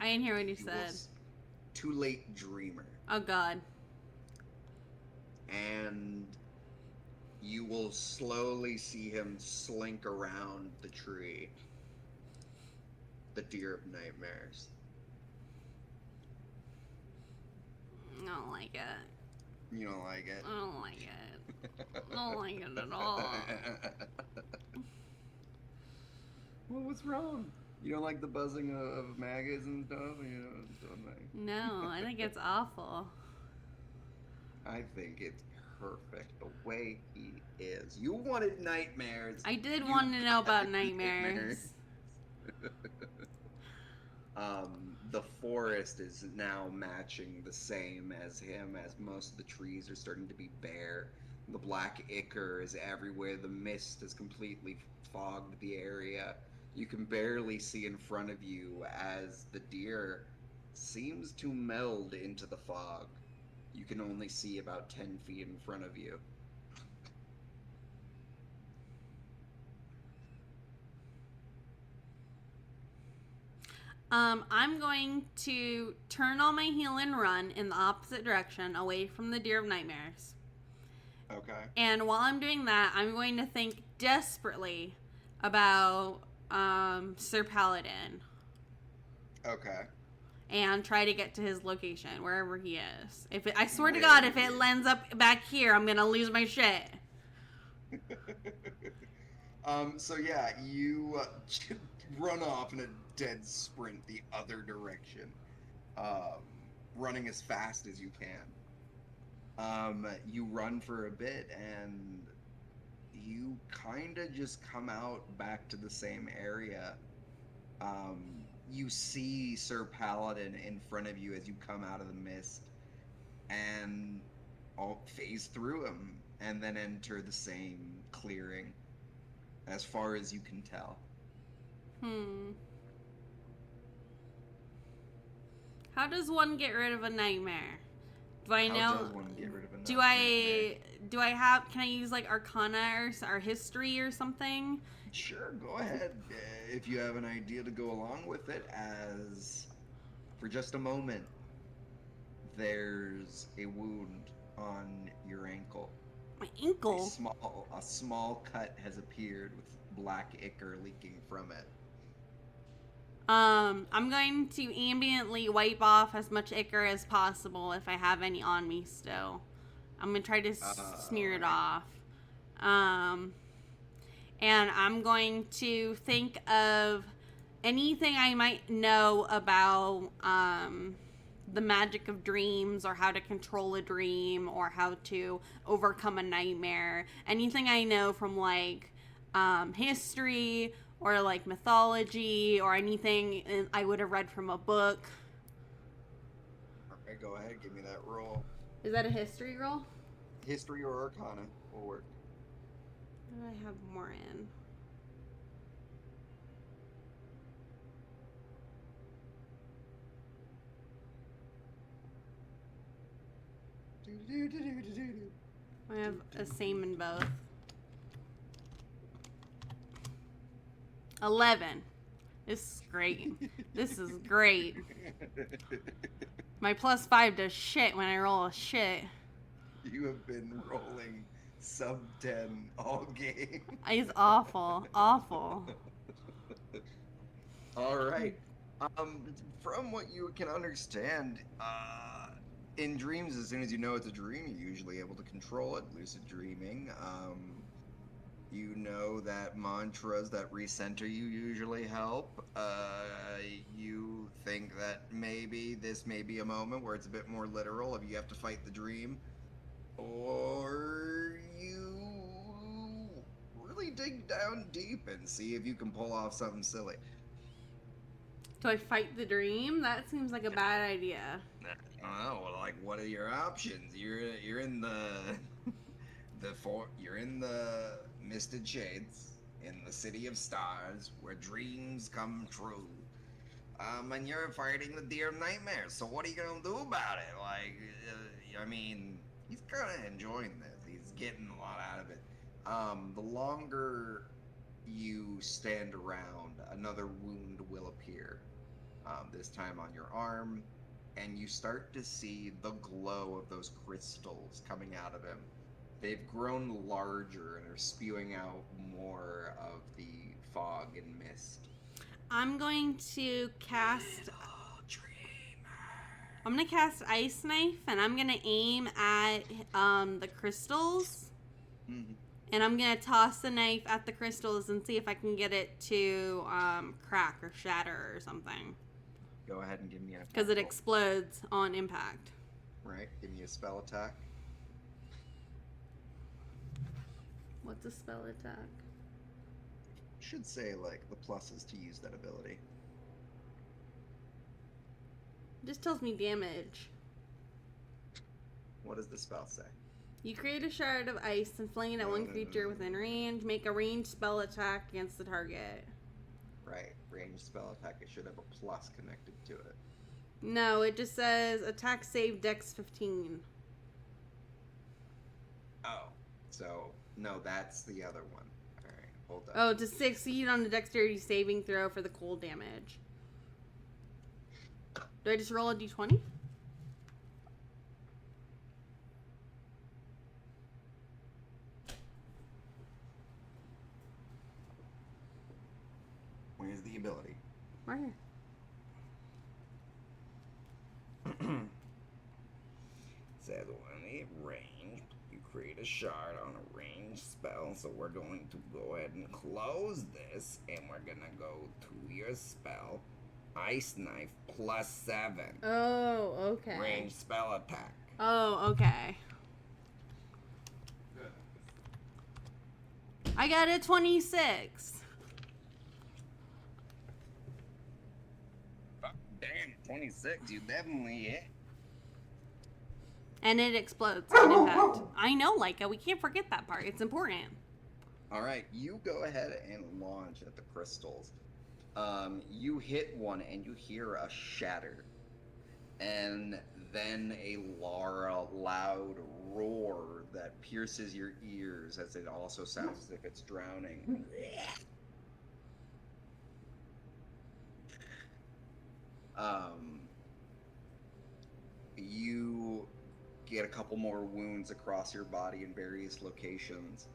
I didn't hear what you said. Too late, dreamer. Oh god. And you will slowly see him slink around the tree. The deer of nightmares. I don't like it. You don't like it? I don't like it. I don't like it at all. Well, what's wrong? You don't like the buzzing of maggots and stuff? You know, don't like... No, I think it's awful. I think it's perfect the way he is. You wanted nightmares. I did want to know about nightmares. The forest is now matching the same as him, as most of the trees are starting to be bare. The black ichor is everywhere. The mist has completely fogged the area. You can barely see in front of you as the deer seems to meld into the fog. You can only see about 10 feet in front of you. I'm going to turn on my heel and run in the opposite direction, away from the Deer of Nightmares. Okay. And while I'm doing that, I'm going to think desperately about Sir Paladin. Okay. And try to get to his location, wherever he is. I swear to God, if it lands up back here, I'm gonna lose my shit. So yeah, you run off in a dead sprint the other direction, running as fast as you can. You run for a bit, and you kind of just come out back to the same area. You see Sir Paladin in front of you as you come out of the mist, and phase through him, and then enter the same clearing, as far as you can tell. How does one get rid of a nightmare? Do I know? How does one get rid of a nightmare? Do I have? Can I use like Arcana or history or something? Sure, go ahead. If you have an idea to go along with it, as for just a moment, there's a wound on your ankle. My ankle? A small cut has appeared with black ichor leaking from it. I'm going to ambiently wipe off as much ichor as possible if I have any on me still. I'm going to try to smear it off. And I'm going to think of anything I might know about the magic of dreams, or how to control a dream, or how to overcome a nightmare. Anything I know from like history or like mythology, or anything I would have read from a book. Okay, go ahead, give me that roll. Is that a history roll? History or Arcana will work. I have more in. I have a same in both. 11. This is great. This is great. My +5 does shit when I roll a shit. You have been rolling sub 10 all game. It's awful. Awful. All right. From what you can understand, in dreams, as soon as you know it's a dream, you're usually able to control it. Lucid dreaming. You know that mantras that recenter you usually help. You think that maybe this may be a moment where it's a bit more literal if you have to fight the dream. Or you really dig down deep and see if you can pull off something silly. Do I fight the dream? That seems like a bad idea. Oh, well, like, what are your options? You're in the you're in the Misted Shades, in the City of Stars, where dreams come true. And you're fighting the Deer of Nightmares. So what are you gonna do about it? Like, I mean, he's kind of enjoying this. He's getting a lot out of it. The longer you stand around, another wound will appear. This time on your arm, and you start to see the glow of those crystals coming out of him. They've grown larger and are spewing out more of the fog and mist. I'm going to cast... I'm going to cast Ice Knife, and I'm going to aim at the crystals. Mm-hmm. And I'm going to toss the knife at the crystals and see if I can get it to crack or shatter or something. Go ahead and give me an attack. Because it explodes on impact. Right, give me a spell attack. What's a spell attack? Should say, like, the pluses to use that ability. It just tells me damage. What does the spell say? You create a shard of ice and fling it at one creature within range. Make a ranged spell attack against the target. Right, ranged spell attack. It should have a plus connected to it. No, it just says attack save dex 15. Oh, so, no, that's the other one. Alright, hold on. Oh, to succeed on the dexterity saving throw for the cold damage. Do I just roll a d20? Where's the ability? Right here. Says when it ranged, you create a shard on a ranged spell. So we're going to go ahead and close this, and we're gonna go to your spell, Ice Knife +7. Oh, okay. Ranged spell attack. Oh, okay. I got a 26. Damn, 26. You definitely hit. And it explodes on impact. I know, Leica. We can't forget that part. It's important. All right, you go ahead and launch at the crystals. You hit one and you hear a shatter. And then a loud roar that pierces your ears as it also sounds as if it's drowning. You get a couple more wounds across your body in various locations.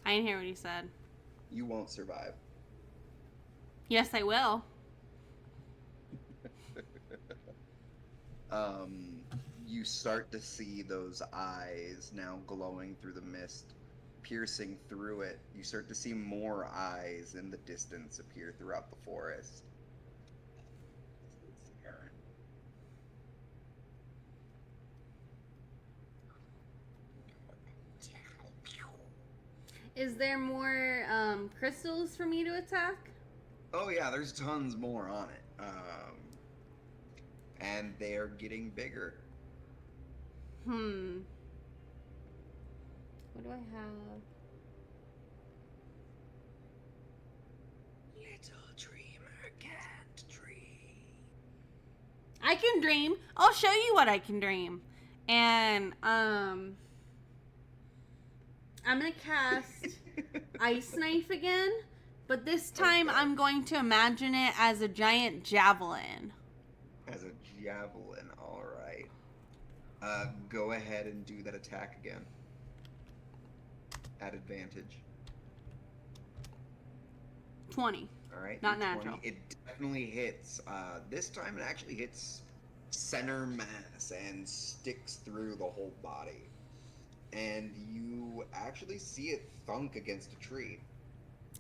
I didn't hear what he said. You won't survive. Yes, I will. You start to see those eyes now glowing through the mist, piercing through it. You start to see more eyes in the distance appear throughout the forest. Is there more crystals for me to attack? Oh yeah, there's tons more on it. And they're getting bigger. What do I have? Little dreamer can't dream. I can dream. I'll show you what I can dream. And I'm gonna cast Ice Knife again, But this time Okay. I'm going to imagine it as a giant javelin. As a javelin, alright. Go ahead and do that attack again. At advantage. 20. Alright, Not your natural. 20. It definitely hits. This time it actually hits center mass and sticks through the whole body. And you actually see it thunk against a tree.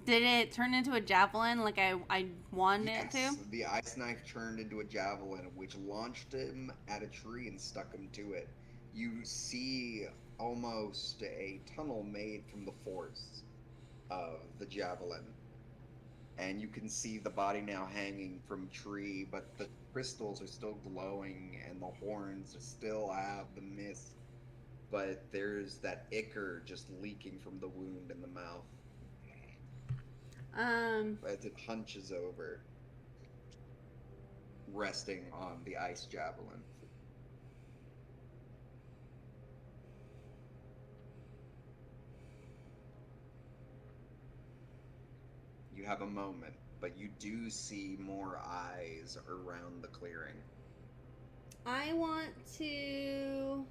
Did it turn into a javelin like I wanted it Yes, to? the ice knife turned into a javelin, which launched him at a tree and stuck him to it. You see almost a tunnel made from the force of the javelin, and you can see the body now hanging from a tree, but the crystals are still glowing, and the horns still have the mist. But there's that ichor just leaking from the wound in the mouth as it hunches over, resting on the ice javelin. You have a moment, but you do see more eyes around the clearing. I want to.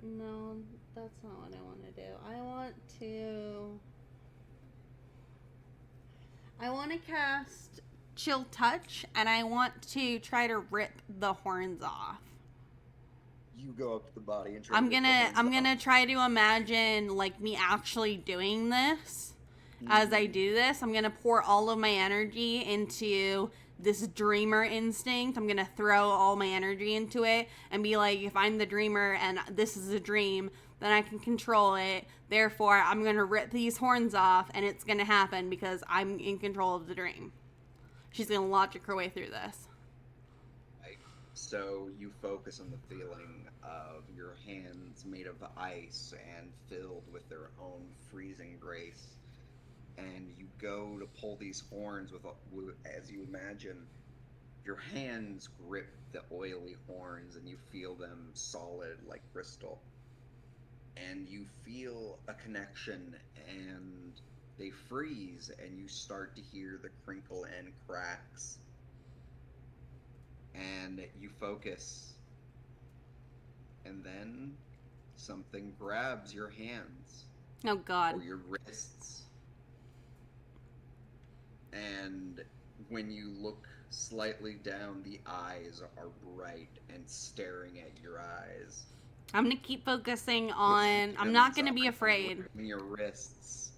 No, that's not what I want to do. I want to cast Chill Touch, and I want to try to rip the horns off. You go up to the body and try I'm to rip the gonna horns I'm off. gonna try to imagine like me actually doing this. As I do this, I'm gonna pour all of my energy into this dreamer instinct. I'm gonna throw all my energy into it and be like, if I'm the dreamer and this is a dream, then I can control it. Therefore, I'm gonna rip these horns off, and it's gonna happen because I'm in control of the dream. She's gonna logic her way through this. Right. So you focus on the feeling of your hands made of ice and filled with their own freezing grace. And you go to pull these horns as you imagine, your hands grip the oily horns and you feel them solid like crystal. And you feel a connection and they freeze and you start to hear the crinkle and cracks. And you focus. And then something grabs your hands Oh God. or your wrists. And when you look slightly down, the eyes are bright and staring at your eyes. I'm gonna keep focusing on. I'm not gonna be afraid. In your wrists.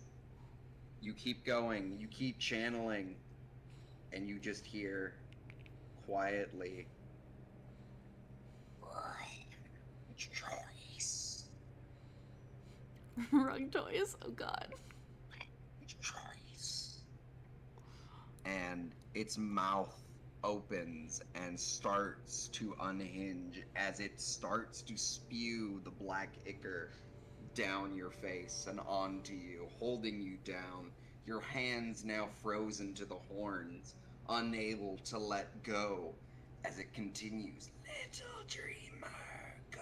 You keep going, you keep channeling, and you just hear quietly, choice. Rug toys. Oh God. Choice. And its mouth opens and starts to unhinge as it starts to spew the black ichor down your face and onto you, holding you down, your hands now frozen to the horns, unable to let go as it continues. Little dreamer, go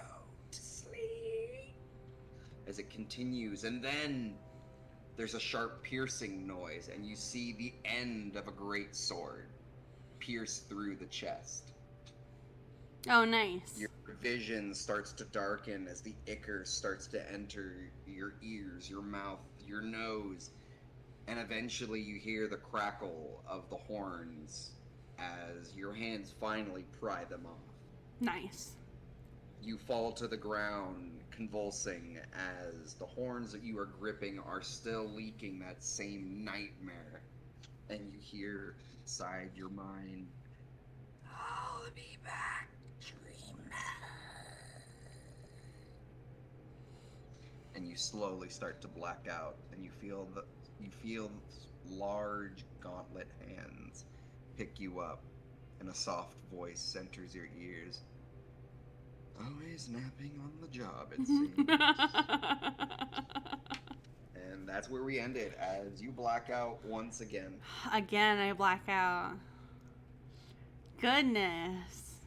to sleep. As it continues, and then there's a sharp piercing noise, and you see the end of a great sword pierce through the chest. Oh, nice. Your vision starts to darken as the ichor starts to enter your ears, your mouth, your nose, and eventually you hear the crackle of the horns as your hands finally pry them off. Nice. You fall to the ground, convulsing, as the horns that you are gripping are still leaking that same nightmare. And you hear inside your mind, I'll be back, dreamer. And you slowly start to black out, and you feel large gauntlet hands pick you up, and a soft voice enters your ears. Always napping on the job, it seems. And that's where we end it, as you black out once again. Again, I black out. Goodness.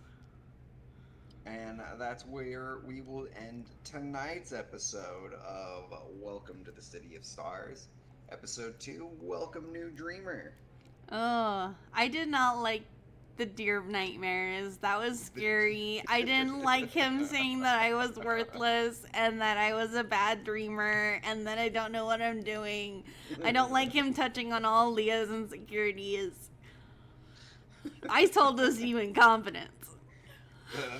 And that's where we will end tonight's episode of Welcome to the City of Stars. Episode 2, Welcome New Dreamer. Oh, I did not like the Deer of Nightmares. That was scary. I didn't like him saying that I was worthless and that I was a bad dreamer and that I don't know what I'm doing. I don't like him touching on all Lia's insecurities. I told this to you in confidence.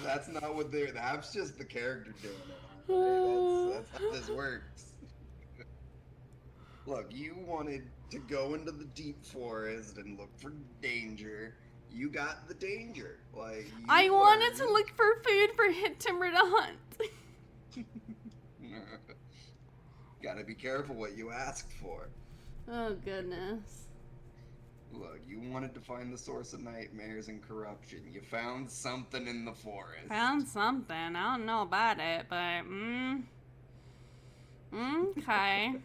That's not what they're. That's just the character doing it. Alright? That's how this works. Look, you wanted to go into the deep forest and look for danger. You got the danger. I wanted to look for food for Hit Timber to hunt. Gotta be careful what you asked for. Oh, goodness. Look, you wanted to find the source of nightmares and corruption. You found something in the forest. Found something. I don't know about it, but, okay.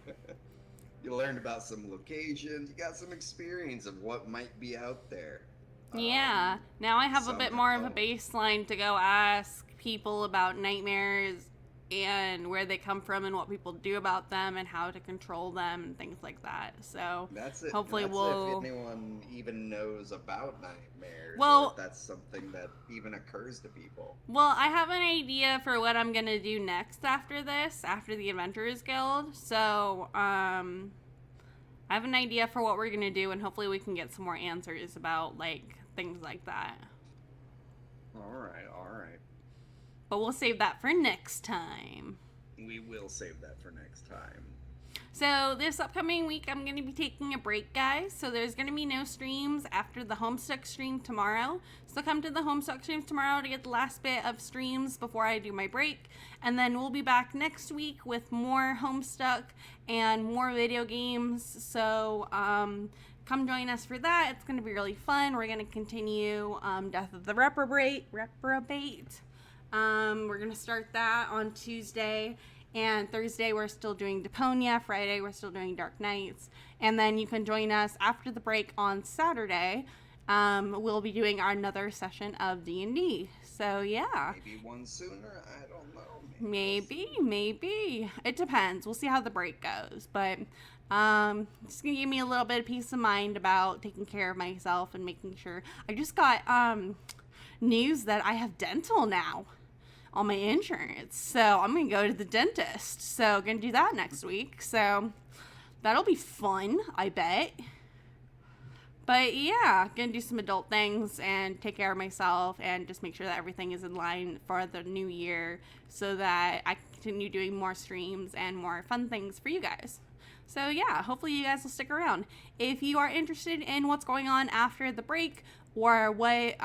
You learned about some locations. You got some experience of what might be out there. Yeah. Now I have a bit more of a baseline to go ask people about nightmares and where they come from and what people do about them and how to control them and things like that. So that's it. Hopefully if we'll. anyone even knows about nightmares, well, or if that's something that even occurs to people. Well, I have an idea for what I'm gonna do next after this, after the Adventurers Guild. So I have an idea for what we're gonna do, and hopefully we can get some more answers about things like that. All right. But we'll save that for next time. We will save that for next time. So this upcoming week, I'm going to be taking a break, guys. So there's going to be no streams after the Homestuck stream tomorrow. So come to the Homestuck streams tomorrow to get the last bit of streams before I do my break. And then we'll be back next week with more Homestuck and more video games. So come join us for that. It's going to be really fun. We're going to continue Death of the Reprobate. We're going to start that on Tuesday, and Thursday we're still doing Deponia, Friday we're still doing Dark Knights, and then you can join us after the break on Saturday. We'll be doing another session of D&D, so yeah. Maybe one sooner, I don't know. Maybe. It depends. We'll see how the break goes, but just gonna give me a little bit of peace of mind about taking care of myself and making sure. I just got news that I have dental now on my insurance, so I'm gonna go to the dentist. So gonna do that next week, so that'll be fun, I bet. But yeah, gonna do some adult things and take care of myself and just make sure that everything is in line for the new year so that I continue doing more streams and more fun things for you guys. So yeah, hopefully you guys will stick around. If you are interested in what's going on after the break, or what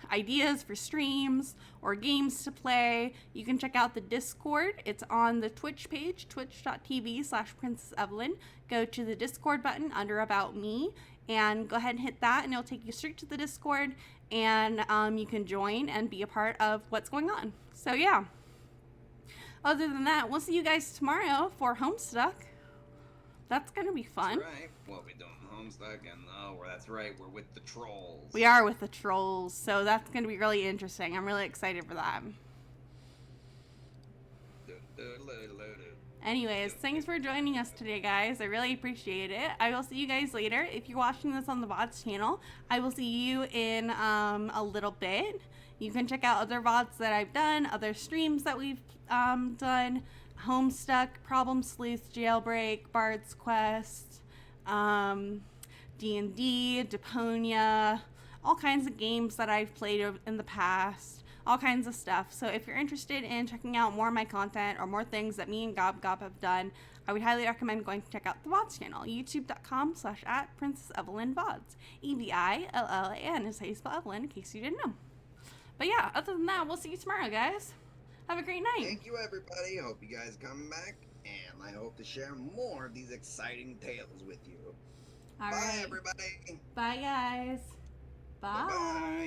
ideas for streams or games to play, you can check out the Discord. It's on the Twitch page, twitch.tv/princessevillan. Go to the Discord button under About Me and go ahead and hit that, and it'll take you straight to the Discord, and you can join and be a part of what's going on. So yeah, other than that, we'll see you guys tomorrow for Homestuck. That's gonna be fun. That's right. We'll be doing Homestuck, and that's right, we're with the trolls. We are with the trolls, so that's gonna be really interesting. I'm really excited for that. Anyways, thanks for joining us today, guys. I really appreciate it. I will see you guys later. If you're watching this on the VODs channel, I will see you in a little bit. You can check out other VODs that I've done, other streams that we've done. Homestuck, Problem Sleuth, Jailbreak, Bard's Quest, D&D, Deponia, all kinds of games that I've played in the past, all kinds of stuff. So if you're interested in checking out more of my content or more things that me and Gob have done, I would highly recommend going to check out the VODs channel, youtube.com/@princessevillanvods. EVILLAN is how you spell Evelyn, in case you didn't know. But yeah, other than that, we'll see you tomorrow, guys. Have a great night. Thank you, everybody. Hope you guys come back, and I hope to share more of these exciting tales with you. All Bye, right. everybody. Bye, guys. Bye. Bye-bye.